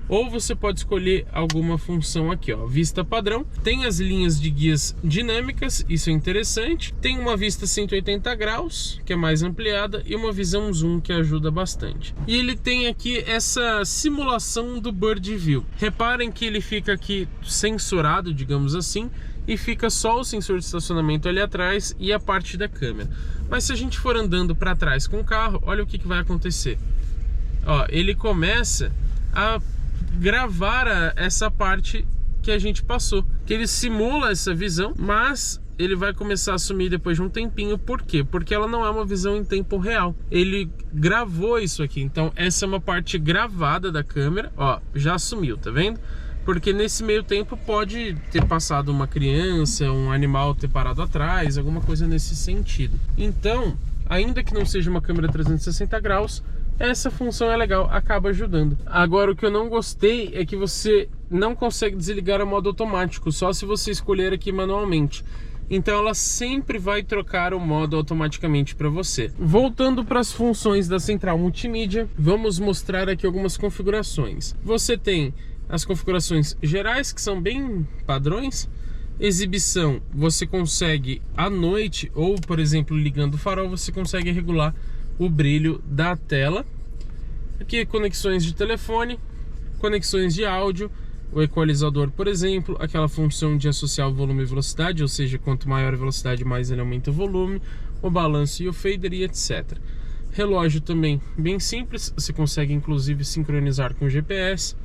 ou você pode escolher alguma função aqui, ó, vista padrão. Tem as linhas de guias dinâmicas, isso é interessante. Tem uma vista 180 graus, que é mais ampliada, e uma visão zoom, que ajuda bastante. E ele tem aqui essa simulação do Bird View. Reparem que ele fica aqui censurado, digamos assim, e fica só o sensor de estacionamento ali atrás e a parte da câmera. Mas se a gente for andando para trás com o carro, olha o que vai acontecer. Ó, ele começa a gravar essa parte que a gente passou, que ele simula essa visão, mas ele vai começar a sumir depois de um tempinho. Por quê? Porque ela não é uma visão em tempo real. Ele gravou isso aqui, então essa é uma parte gravada da câmera, ó, já sumiu, tá vendo? Porque nesse meio tempo pode ter passado uma criança, um animal ter parado atrás, alguma coisa nesse sentido. Então, ainda que não seja uma câmera 360 graus, essa função é legal, acaba ajudando. Agora, o que eu não gostei é que você não consegue desligar o modo automático, só se você escolher aqui manualmente. Então ela sempre vai trocar o modo automaticamente para você. Voltando para as funções da central multimídia, vamos mostrar aqui algumas configurações. Você tem as configurações gerais, que são bem padrões. Exibição, você consegue à noite, ou por exemplo ligando o farol, você consegue regular o brilho da tela. Aqui conexões de telefone, conexões de áudio, o equalizador, por exemplo, aquela função de associar o volume e velocidade, ou seja, quanto maior a velocidade, mais ele aumenta o volume, o balanço e o fader e etc. Relógio também bem simples, você consegue inclusive sincronizar com o GPS.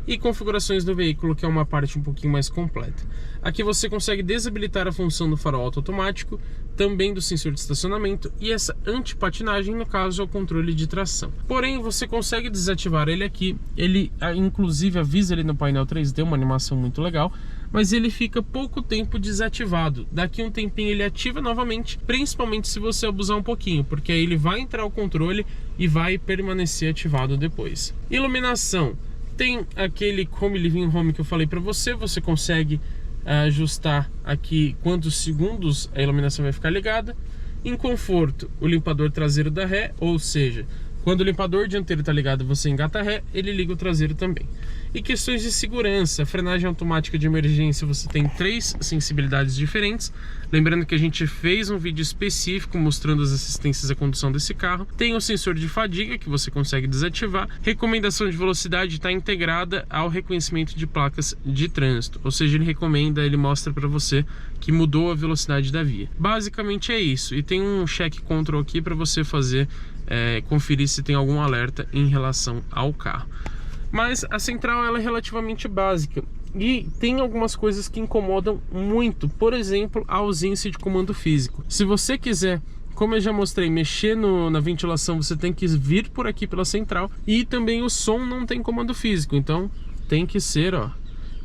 E configurações do veículo, que é uma parte um pouquinho mais completa. Aqui você consegue desabilitar a função do farol automático, também do sensor de estacionamento e essa antipatinagem, no caso é o controle de tração. Porém, você consegue desativar ele aqui, ele inclusive avisa ele no painel 3D, uma animação muito legal, mas ele fica pouco tempo desativado. Daqui um tempinho ele ativa novamente, principalmente se você abusar um pouquinho, porque aí ele vai entrar o controle e vai permanecer ativado depois. Iluminação. Tem aquele Home Living Home que eu falei para você, você consegue ajustar aqui quantos segundos a iluminação vai ficar ligada. Em conforto, o limpador traseiro da ré, ou seja, quando o limpador dianteiro está ligado, você engata a ré, ele liga o traseiro também. E questões de segurança, frenagem automática de emergência, você tem 3 sensibilidades diferentes. Lembrando que a gente fez um vídeo específico mostrando as assistências à condução desse carro. Tem o sensor de fadiga, que você consegue desativar. Recomendação de velocidade está integrada ao reconhecimento de placas de trânsito. Ou seja, ele recomenda, ele mostra para você que mudou a velocidade da via. Basicamente é isso. E tem um check control aqui para você fazer, conferir se tem algum alerta em relação ao carro. Mas a central ela é relativamente básica e tem algumas coisas que incomodam muito. Por exemplo, a ausência de comando físico. Se você quiser, como eu já mostrei, mexer na ventilação, você tem que vir por aqui pela central. E também o som não tem comando físico, então tem que ser, ó,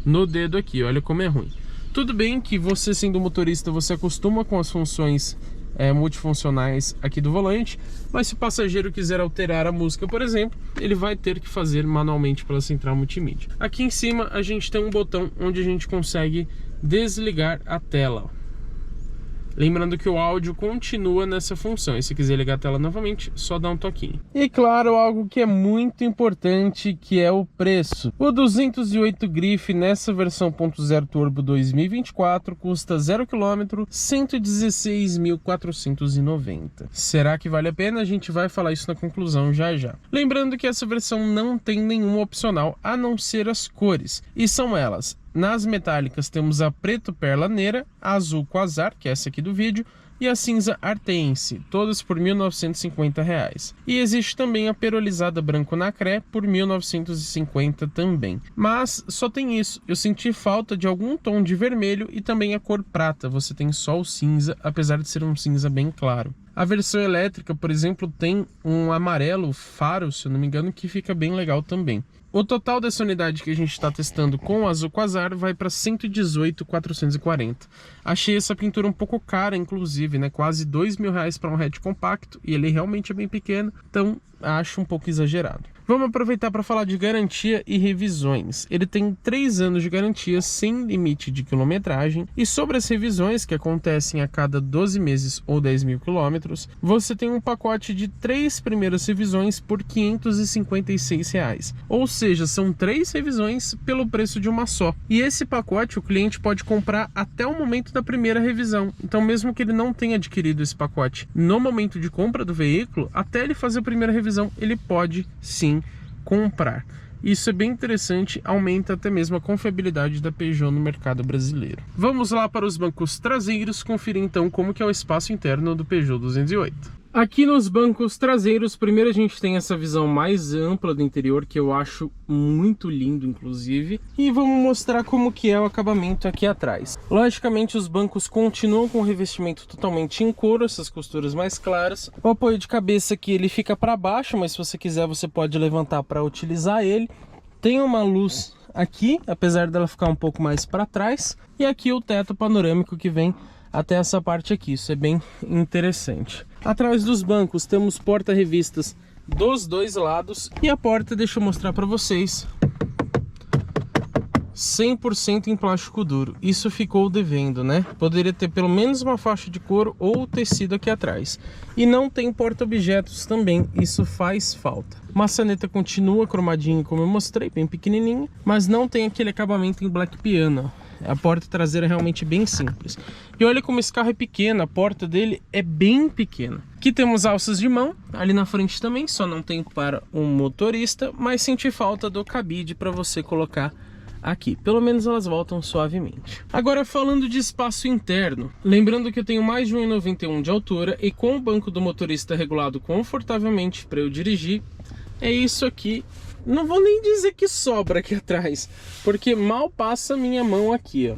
no dedo aqui. Olha como é ruim. Tudo bem que você, sendo motorista, você acostuma com as funções multifuncionais aqui do volante, mas se o passageiro quiser alterar a música, por exemplo, ele vai ter que fazer manualmente pela central multimídia. Aqui em cima a gente tem um botão onde a gente consegue desligar a tela. Lembrando que o áudio continua nessa função, e se quiser ligar a tela novamente, só dá um toquinho. E claro, algo que é muito importante, que é o preço. O 208 Grif nessa versão 1.0 Turbo 2024 custa 0 km, 116.490. Será que vale a pena? A gente vai falar isso na conclusão já já. Lembrando que essa versão não tem nenhum opcional, a não ser as cores. E são elas: nas metálicas temos a preto perla neira, a azul quasar, que é essa aqui do vídeo, e a cinza artense, todas por R$ 1.950. E existe também a perolizada branco nacré por R$ 1.950 também. Mas só tem isso, eu senti falta de algum tom de vermelho e também a cor prata, você tem só o cinza, apesar de ser um cinza bem claro. A versão elétrica, por exemplo, tem um amarelo faro, se eu não me engano, que fica bem legal também. O total dessa unidade que a gente está testando com o azul quasar vai para R$ 118.440. Achei essa pintura um pouco cara, inclusive, né? Quase R$ 2.000 para um hatch compacto, e ele realmente é bem pequeno, então acho um pouco exagerado. Vamos aproveitar para falar de garantia e revisões. Ele tem 3 anos de garantia sem limite de quilometragem, e sobre as revisões, que acontecem a cada 12 meses ou 10.000 quilômetros, você tem um pacote de 3 primeiras revisões por R$ 556. Ou seja, são 3 revisões pelo preço de uma só. E esse pacote o cliente pode comprar até o momento da primeira revisão. Então, mesmo que ele não tenha adquirido esse pacote no momento de compra do veículo, até ele fazer a primeira revisão, ele pode sim comprar. Isso é bem interessante, aumenta até mesmo a confiabilidade da Peugeot no mercado brasileiro. Vamos lá para os bancos traseiros, conferir então como que é o espaço interno do Peugeot 208. Aqui nos bancos traseiros, primeiro a gente tem essa visão mais ampla do interior, que eu acho muito lindo, inclusive. E vamos mostrar como que é o acabamento aqui atrás. Logicamente, os bancos continuam com o revestimento totalmente em couro, essas costuras mais claras. O apoio de cabeça aqui, ele fica para baixo, mas se você quiser, você pode levantar para utilizar ele. Tem uma luz aqui, apesar dela ficar um pouco mais para trás. E aqui o teto panorâmico que vem até essa parte aqui, isso é bem interessante. Atrás dos bancos temos porta-revistas dos dois lados e a porta, deixa eu mostrar para vocês, 100% em plástico duro. Isso ficou devendo, né? Poderia ter pelo menos uma faixa de couro ou tecido aqui atrás. E não tem porta-objetos também, isso faz falta. Maçaneta continua cromadinha, como eu mostrei, bem pequenininha, mas não tem aquele acabamento em black piano. A porta traseira é realmente bem simples. E olha como esse carro é pequeno, a porta dele é bem pequena. Aqui temos alças de mão, ali na frente também, só não tem para um motorista, mas senti falta do cabide para você colocar aqui. Pelo menos elas voltam suavemente. Agora falando de espaço interno, lembrando que eu tenho mais de 1,91 de altura e com o banco do motorista regulado confortavelmente para eu dirigir, é isso aqui. Não vou nem dizer que sobra aqui atrás, porque mal passa a minha mão aqui, ó.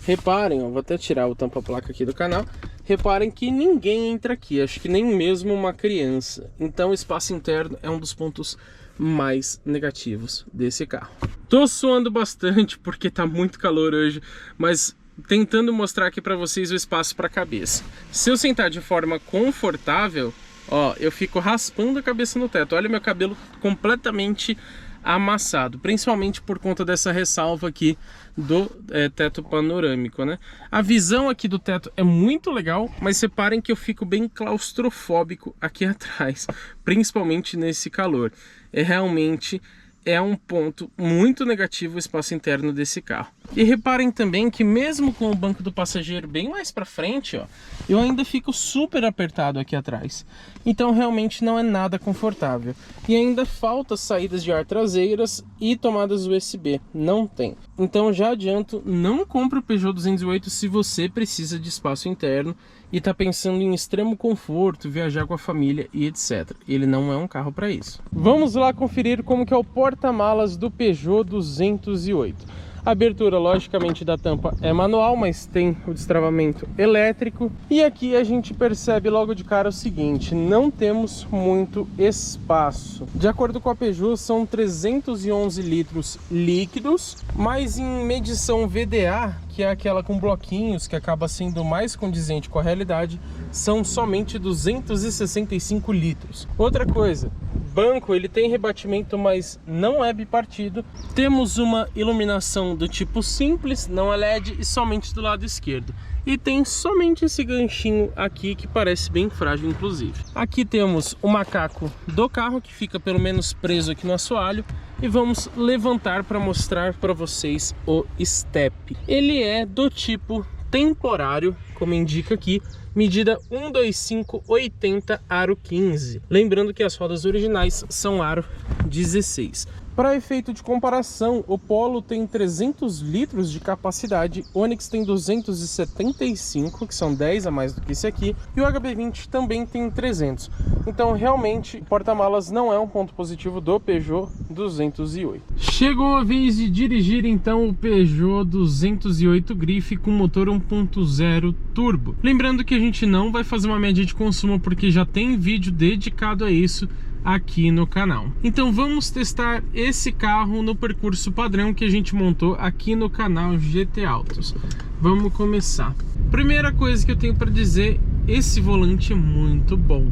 Reparem, ó, vou até tirar o tampa-placa aqui do canal. Reparem que ninguém entra aqui, acho que nem mesmo uma criança. Então o espaço interno é um dos pontos mais negativos desse carro. Tô suando bastante porque tá muito calor hoje, mas tentando mostrar aqui para vocês o espaço para a cabeça. Se eu sentar de forma confortável, ó, eu fico raspando a cabeça no teto. Olha meu cabelo completamente amassado, principalmente por conta dessa ressalva aqui do teto panorâmico, né? A visão aqui do teto é muito legal, mas reparem que eu fico bem claustrofóbico aqui atrás, principalmente nesse calor. Realmente é um ponto muito negativo o espaço interno desse carro. E reparem também que mesmo com o banco do passageiro bem mais para frente, ó, eu ainda fico super apertado aqui atrás. Então realmente não é nada confortável. E ainda falta saídas de ar traseiras e tomadas USB. Não tem. Então já adianto, não compre o Peugeot 208 se você precisa de espaço interno e está pensando em extremo conforto, viajar com a família e etc. Ele não é um carro para isso. Vamos lá conferir como que é o porta-malas do Peugeot 208. A abertura, logicamente, da tampa é manual, mas tem o destravamento elétrico. E aqui a gente percebe logo de cara o seguinte, não temos muito espaço. De acordo com a Peugeot, são 311 litros líquidos, mas em medição VDA, que é aquela com bloquinhos, que acaba sendo mais condizente com a realidade, são somente 265 litros. Outra coisa, banco, ele tem rebatimento, mas não é bipartido. Temos uma iluminação do tipo simples, não é LED e somente do lado esquerdo. E tem somente esse ganchinho aqui que parece bem frágil, inclusive. Aqui temos o macaco do carro que fica pelo menos preso aqui no assoalho. E vamos levantar para mostrar para vocês o step. Ele é do tipo temporário, como indica aqui, medida 125/80 aro 15. Lembrando que as rodas originais são aro 16. Para efeito de comparação, o Polo tem 300 litros de capacidade, o Onix tem 275, que são 10 a mais do que esse aqui, e o HB20 também tem 300. Então realmente, porta-malas não é um ponto positivo do Peugeot 208. Chegou a vez de dirigir então o Peugeot 208 Grife com motor 1.0 turbo. Lembrando que a gente não vai fazer uma média de consumo porque já tem vídeo dedicado a isso aqui no canal. Então vamos testar esse carro no percurso padrão que a gente montou aqui no canal GT Autos. Vamos começar. Primeira coisa que eu tenho para dizer, esse volante é muito bom.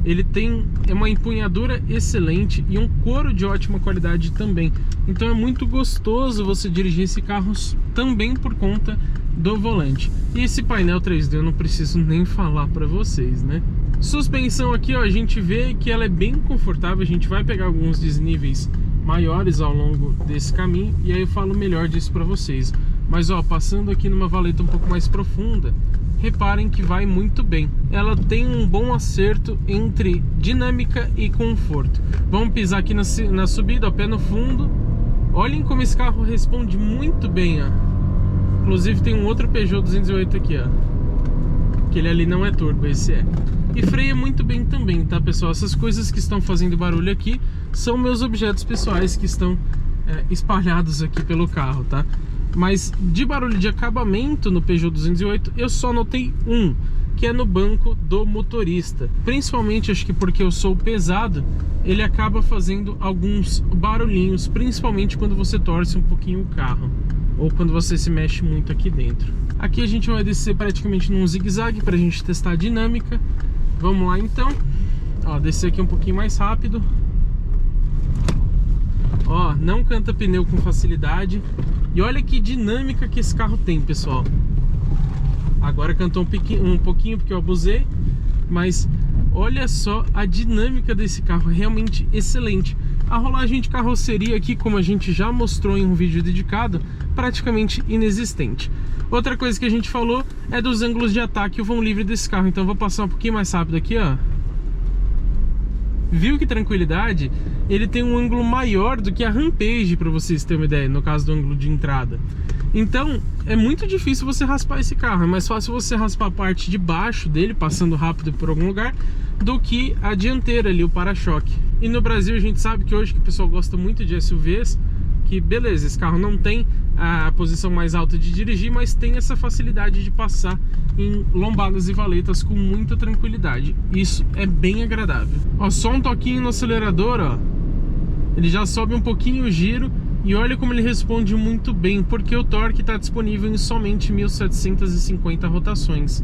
Ele tem uma empunhadura excelente e um couro de ótima qualidade também. Então é muito gostoso você dirigir esse carro também por conta do volante. E esse painel 3D eu não preciso nem falar para vocês, né? Suspensão aqui, ó, a gente vê que ela é bem confortável. A gente vai pegar alguns desníveis maiores ao longo desse caminho e aí eu falo melhor disso para vocês. Mas ó, passando aqui numa valeta um pouco mais profunda, reparem que vai muito bem. Ela tem um bom acerto entre dinâmica e conforto. Vamos pisar aqui na subida, ó, pé no fundo. Olhem como esse carro responde muito bem, ó. Inclusive tem um outro Peugeot 208 aqui, ó. Aquele ali não é turbo, esse é. e freia muito bem também, tá, pessoal? Essas coisas que estão fazendo barulho aqui são meus objetos pessoais que estão espalhados aqui pelo carro, tá? Mas de barulho de acabamento no Peugeot 208 eu só notei um, que é no banco do motorista. Principalmente, acho que porque eu sou pesado, ele acaba fazendo alguns barulhinhos, principalmente quando você torce um pouquinho o carro, ou quando você se mexe muito aqui dentro. Aqui a gente vai descer praticamente num zigue-zague para a gente testar a dinâmica. Vamos lá então. Ó, descer aqui um pouquinho mais rápido. Ó, não canta pneu com facilidade. E olha que dinâmica que esse carro tem, pessoal. Agora cantou um pouquinho porque eu abusei, mas olha só a dinâmica desse carro, é realmente excelente. A rolagem de carroceria aqui, como a gente já mostrou em um vídeo dedicado, praticamente inexistente. Outra coisa que a gente falou é dos ângulos de ataque e o vão livre desse carro, então eu vou passar um pouquinho mais rápido aqui, ó. Viu que tranquilidade? Ele tem um ângulo maior do que a Rampage, para vocês terem uma ideia, no caso do ângulo de entrada. Então, é muito difícil você raspar esse carro. É mais fácil você raspar a parte de baixo dele, passando rápido por algum lugar, do que a dianteira ali, o para-choque. E no Brasil a gente sabe que hoje que o pessoal gosta muito de SUVs, que beleza, esse carro não tem a posição mais alta de dirigir, mas tem essa facilidade de passar em lombadas e valetas com muita tranquilidade. Isso é bem agradável. Ó, só um toquinho no acelerador, ó. Ele já sobe um pouquinho o giro e olha como ele responde muito bem, porque o torque está disponível em somente 1750 rotações.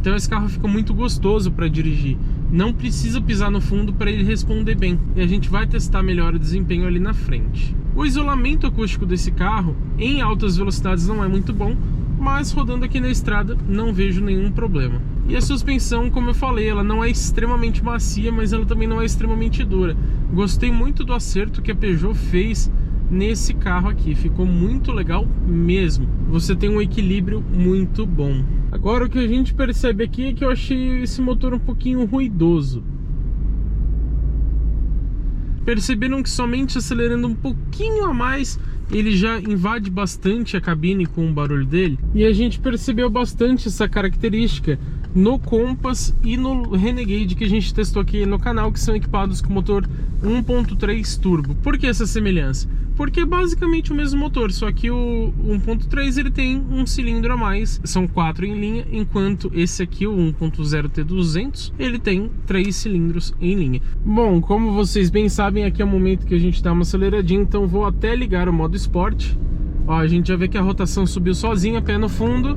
Então esse carro fica muito gostoso para dirigir. Não precisa pisar no fundo para ele responder bem. E a gente vai testar melhor o desempenho ali na frente. O isolamento acústico desse carro em altas velocidades não é muito bom, mas rodando aqui na estrada não vejo nenhum problema. E a suspensão, como eu falei, ela não é extremamente macia, mas ela também não é extremamente dura. Gostei muito do acerto que a Peugeot fez nesse carro aqui, ficou muito legal mesmo. Você tem um equilíbrio muito bom. Agora o que a gente percebe aqui é que eu achei esse motor um pouquinho ruidoso. Perceberam que somente acelerando um pouquinho a mais ele já invade bastante a cabine com o barulho dele? E a gente percebeu bastante essa característica no Compass e no Renegade que a gente testou aqui no canal, que são equipados com motor 1.3 turbo. Por que essa semelhança? Porque é basicamente o mesmo motor, só que o 1.3 ele tem um cilindro a mais, são 4 em linha, enquanto esse aqui, o 1.0 T200, ele tem 3 cilindros em linha. Bom, como vocês bem sabem, aqui é o momento que a gente dá uma aceleradinha, então vou até ligar o modo Sport. Ó, a gente já vê que a rotação subiu sozinha, pé no fundo.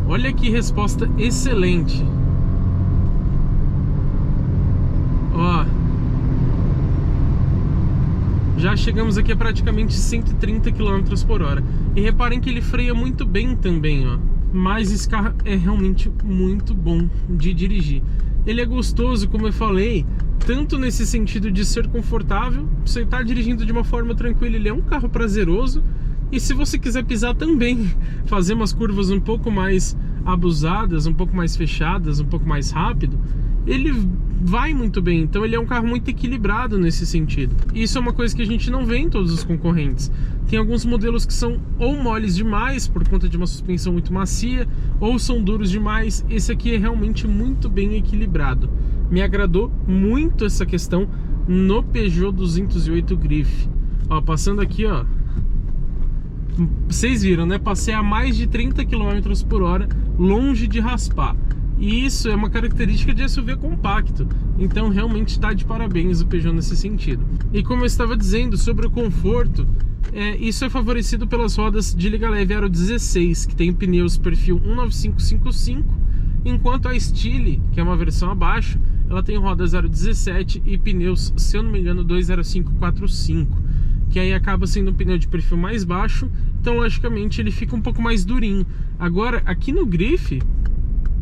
Olha que resposta excelente. Ó, já chegamos aqui a praticamente 130 km por hora. E reparem que ele freia muito bem também, ó. Mas esse carro é realmente muito bom de dirigir. Ele é gostoso, como eu falei, tanto nesse sentido de ser confortável, você está dirigindo de uma forma tranquila, ele é um carro prazeroso. E se você quiser pisar também, fazer umas curvas um pouco mais abusadas, um pouco mais fechadas, um pouco mais rápido, ele vai muito bem. Então ele é um carro muito equilibrado nesse sentido. E isso é uma coisa que a gente não vê em todos os concorrentes. Tem alguns modelos que são ou moles demais por conta de uma suspensão muito macia, ou são duros demais. Esse aqui é realmente muito bem equilibrado. Me agradou muito essa questão no Peugeot 208 Grife. Ó, passando aqui, ó, vocês viram, né? Passei a mais de 30 km por hora, longe de raspar. E isso é uma característica de SUV compacto. Então realmente está de parabéns o Peugeot nesse sentido. E como eu estava dizendo sobre o conforto, isso é favorecido pelas rodas de liga leve Aro 16, que tem pneus perfil 19555, enquanto a Stile, que é uma versão abaixo, ela tem rodas Aro 17 e pneus, se eu não me engano, 20545, que aí acaba sendo um pneu de perfil mais baixo, então logicamente ele fica um pouco mais durinho. Agora, aqui no Grife,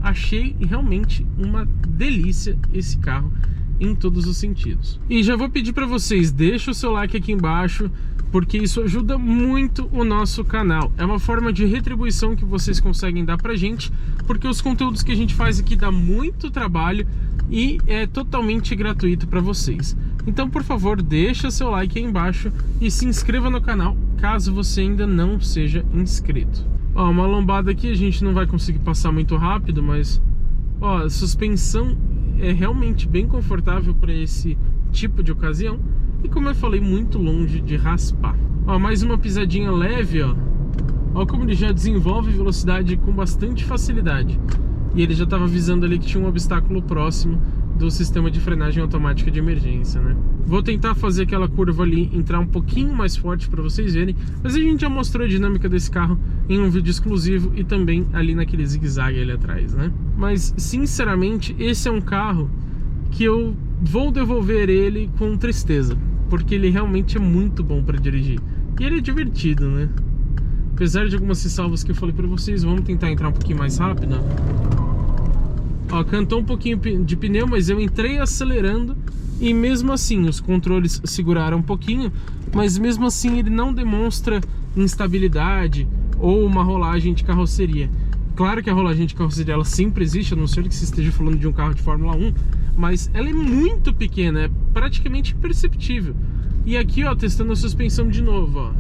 achei realmente uma delícia esse carro em todos os sentidos. E já vou pedir para vocês, deixa o seu like aqui embaixo, porque isso ajuda muito o nosso canal. É uma forma de retribuição que vocês conseguem dar pra gente, porque os conteúdos que a gente faz aqui dá muito trabalho e é totalmente gratuito para vocês. Então, por favor, deixa seu like aí embaixo e se inscreva no canal, caso você ainda não seja inscrito. Ó, uma lombada aqui, a gente não vai conseguir passar muito rápido, mas ó, a suspensão é realmente bem confortável para esse tipo de ocasião. E como eu falei, muito longe de raspar. Ó, mais uma pisadinha leve, ó. Ó como ele já desenvolve velocidade com bastante facilidade. E ele já estava avisando ali que tinha um obstáculo próximo do sistema de frenagem automática de emergência, né? Vou tentar fazer aquela curva ali entrar um pouquinho mais forte para vocês verem, mas a gente já mostrou a dinâmica desse carro em um vídeo exclusivo e também ali naquele zigue-zague ali atrás, né? Mas, sinceramente, esse é um carro que eu vou devolver ele com tristeza, porque ele realmente é muito bom para dirigir. E ele é divertido, né? Apesar de algumas ressalvas que eu falei para vocês, vamos tentar entrar um pouquinho mais rápido. Ó, cantou um pouquinho de pneu, mas eu entrei acelerando e mesmo assim os controles seguraram um pouquinho, mas mesmo assim ele não demonstra instabilidade ou uma rolagem de carroceria. Claro que a rolagem de carroceria ela sempre existe, a não ser que você esteja falando de um carro de Fórmula 1, mas ela é muito pequena, é praticamente imperceptível. E aqui, ó, testando a suspensão de novo, ó.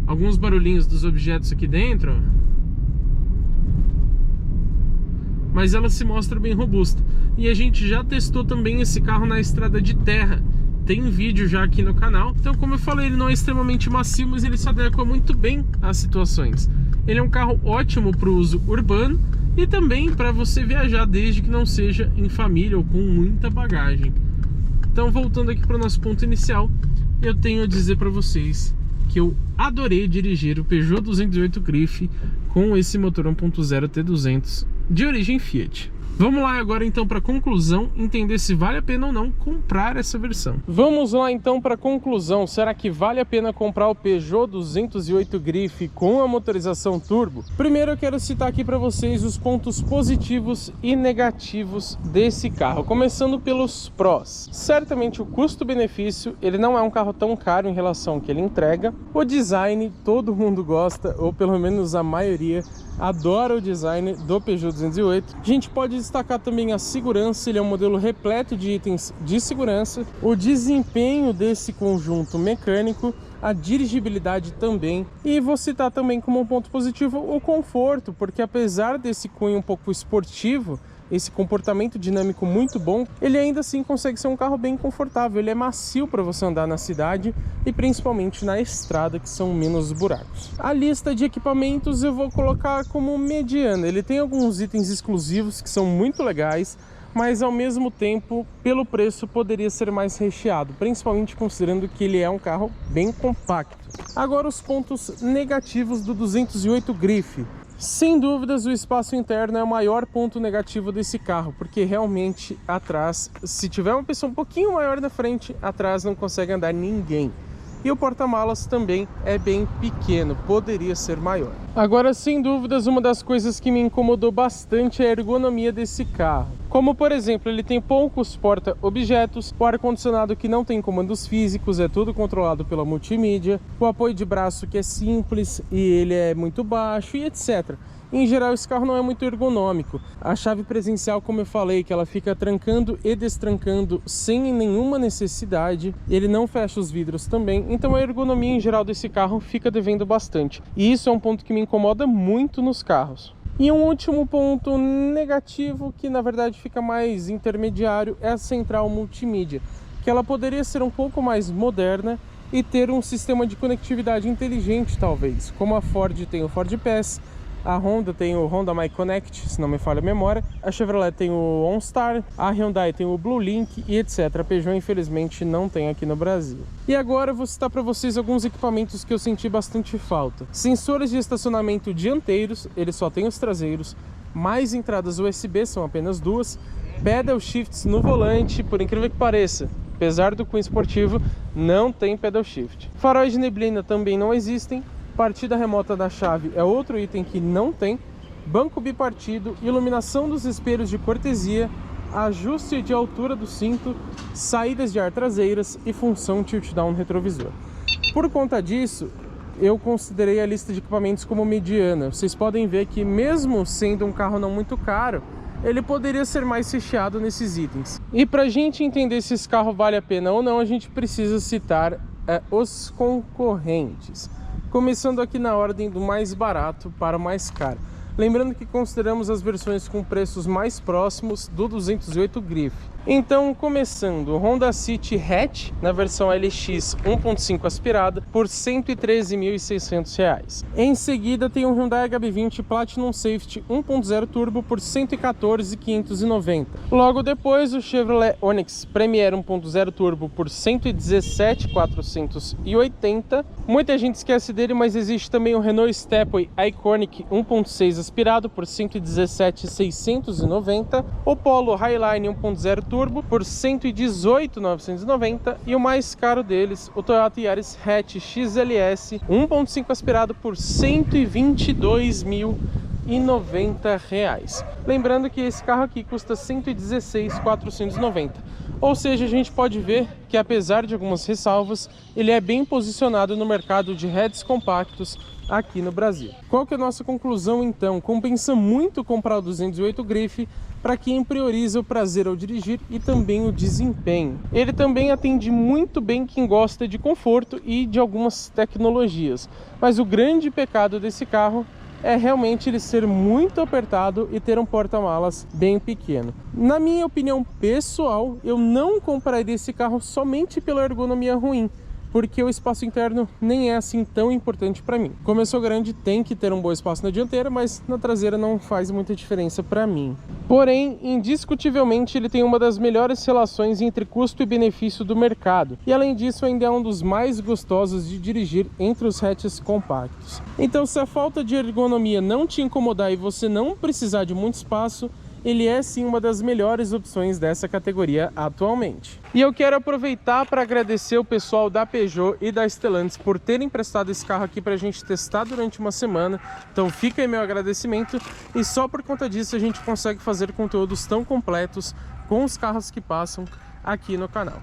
Alguns barulhinhos dos objetos aqui dentro, ó. Mas ela se mostra bem robusta. E a gente já testou também esse carro na estrada de terra. Tem vídeo já aqui no canal. Então, como eu falei, ele não é extremamente macio, mas ele se adequa muito bem às situações. Ele é um carro ótimo para o uso urbano e também para você viajar, desde que não seja em família ou com muita bagagem. Então, voltando aqui para o nosso ponto inicial, eu tenho a dizer para vocês que eu adorei dirigir o Peugeot 208 Griffe com esse motor 1.0 T200 de origem Fiat. Vamos lá agora então para a conclusão, entender se vale a pena ou não comprar essa versão. Vamos lá então para a conclusão. Será que vale a pena comprar o Peugeot 208 Griffe com a motorização turbo? Primeiro eu quero citar aqui para vocês os pontos positivos e negativos desse carro, começando pelos prós. Certamente o custo-benefício, ele não é um carro tão caro em relação ao que ele entrega. O design todo mundo gosta, ou pelo menos a maioria adora o design do Peugeot 208. A gente pode destacar também a segurança, ele é um modelo repleto de itens de segurança, o desempenho desse conjunto mecânico, a dirigibilidade também, e vou citar também como um ponto positivo o conforto, porque apesar desse cunho um pouco esportivo, esse comportamento dinâmico muito bom, ele ainda assim consegue ser um carro bem confortável. Ele é macio para você andar na cidade e principalmente na estrada, que são menos buracos. A lista de equipamentos eu vou colocar como mediana. Ele tem alguns itens exclusivos que são muito legais, mas ao mesmo tempo, pelo preço, poderia ser mais recheado, principalmente considerando que ele é um carro bem compacto. Agora os pontos negativos do 208 Griffe. Sem dúvidas, o espaço interno é o maior ponto negativo desse carro, porque realmente atrás, se tiver uma pessoa um pouquinho maior na frente, atrás não consegue andar ninguém. E o porta-malas também é bem pequeno, poderia ser maior. Agora, sem dúvidas, uma das coisas que me incomodou bastante é a ergonomia desse carro. Como, por exemplo, ele tem poucos porta-objetos, o ar-condicionado que não tem comandos físicos, é tudo controlado pela multimídia, o apoio de braço que é simples e ele é muito baixo e etc. Em geral, esse carro não é muito ergonômico. A chave presencial, como eu falei, que ela fica trancando e destrancando sem nenhuma necessidade. Ele não fecha os vidros também. Então a ergonomia em geral desse carro fica devendo bastante. E isso é um ponto que me incomoda muito nos carros. E um último ponto negativo, que na verdade fica mais intermediário, é a central multimídia, que ela poderia ser um pouco mais moderna e ter um sistema de conectividade inteligente, talvez, como a Ford tem o Ford Pass, a Honda tem o Honda My Connect, se não me falha a memória, a Chevrolet tem o OnStar, a Hyundai tem o Blue Link e etc. A Peugeot infelizmente não tem aqui no Brasil. E agora eu vou citar para vocês alguns equipamentos que eu senti bastante falta. Sensores de estacionamento dianteiros, eles só tem os traseiros, mais entradas USB, são apenas duas, pedal shifts no volante, por incrível que pareça. Apesar do cunho esportivo, não tem pedal shift. Faróis de neblina também não existem. Partida remota da chave é outro item que não tem. Banco bipartido, iluminação dos espelhos de cortesia, ajuste de altura do cinto, saídas de ar traseiras e função tilt-down retrovisor. Por conta disso, eu considerei a lista de equipamentos como mediana. Vocês podem ver que mesmo sendo um carro não muito caro, ele poderia ser mais recheado nesses itens. E para a gente entender se esse carro vale a pena ou não, a gente precisa citar os concorrentes. Começando aqui na ordem do mais barato para o mais caro. Lembrando que consideramos as versões com preços mais próximos do 208 Grife. Então, começando, o Honda City Hatch, na versão LX 1.5 aspirada, por R$ 113.600. Em seguida, tem o Hyundai HB20 Platinum Safety 1.0 Turbo por R$ 114.590. Logo depois, o Chevrolet Onix Premier 1.0 Turbo por R$ 117.480. Muita gente esquece dele, mas existe também o Renault Stepway Iconic 1.6 aspirado por R$ 117.690. O Polo Highline 1.0 Turbo por R$ 118.990 e o mais caro deles, o Toyota Yaris Hatch XLS 1.5 aspirado por R$ 122.090. Lembrando que esse carro aqui custa R$ 116.490. Ou seja, a gente pode ver que, apesar de algumas ressalvas, ele é bem posicionado no mercado de hatches compactos aqui no Brasil. Qual que é a nossa conclusão então? Compensa muito comprar o 208 Grife para quem prioriza o prazer ao dirigir e também o desempenho. Ele também atende muito bem quem gosta de conforto e de algumas tecnologias, mas o grande pecado desse carro é realmente ele ser muito apertado e ter um porta-malas bem pequeno. Na minha opinião pessoal, eu não compraria esse carro somente pela ergonomia ruim, porque o espaço interno nem é assim tão importante para mim. Como eu sou grande, tem que ter um bom espaço na dianteira, mas na traseira não faz muita diferença para mim. Porém, indiscutivelmente, ele tem uma das melhores relações entre custo e benefício do mercado. E além disso, ainda é um dos mais gostosos de dirigir entre os hatches compactos. Então, se a falta de ergonomia não te incomodar e você não precisar de muito espaço, ele é sim uma das melhores opções dessa categoria atualmente. E eu quero aproveitar para agradecer o pessoal da Peugeot e da Stellantis por terem emprestado esse carro aqui para a gente testar durante uma semana. Então fica aí meu agradecimento, e só por conta disso a gente consegue fazer conteúdos tão completos com os carros que passam aqui no canal.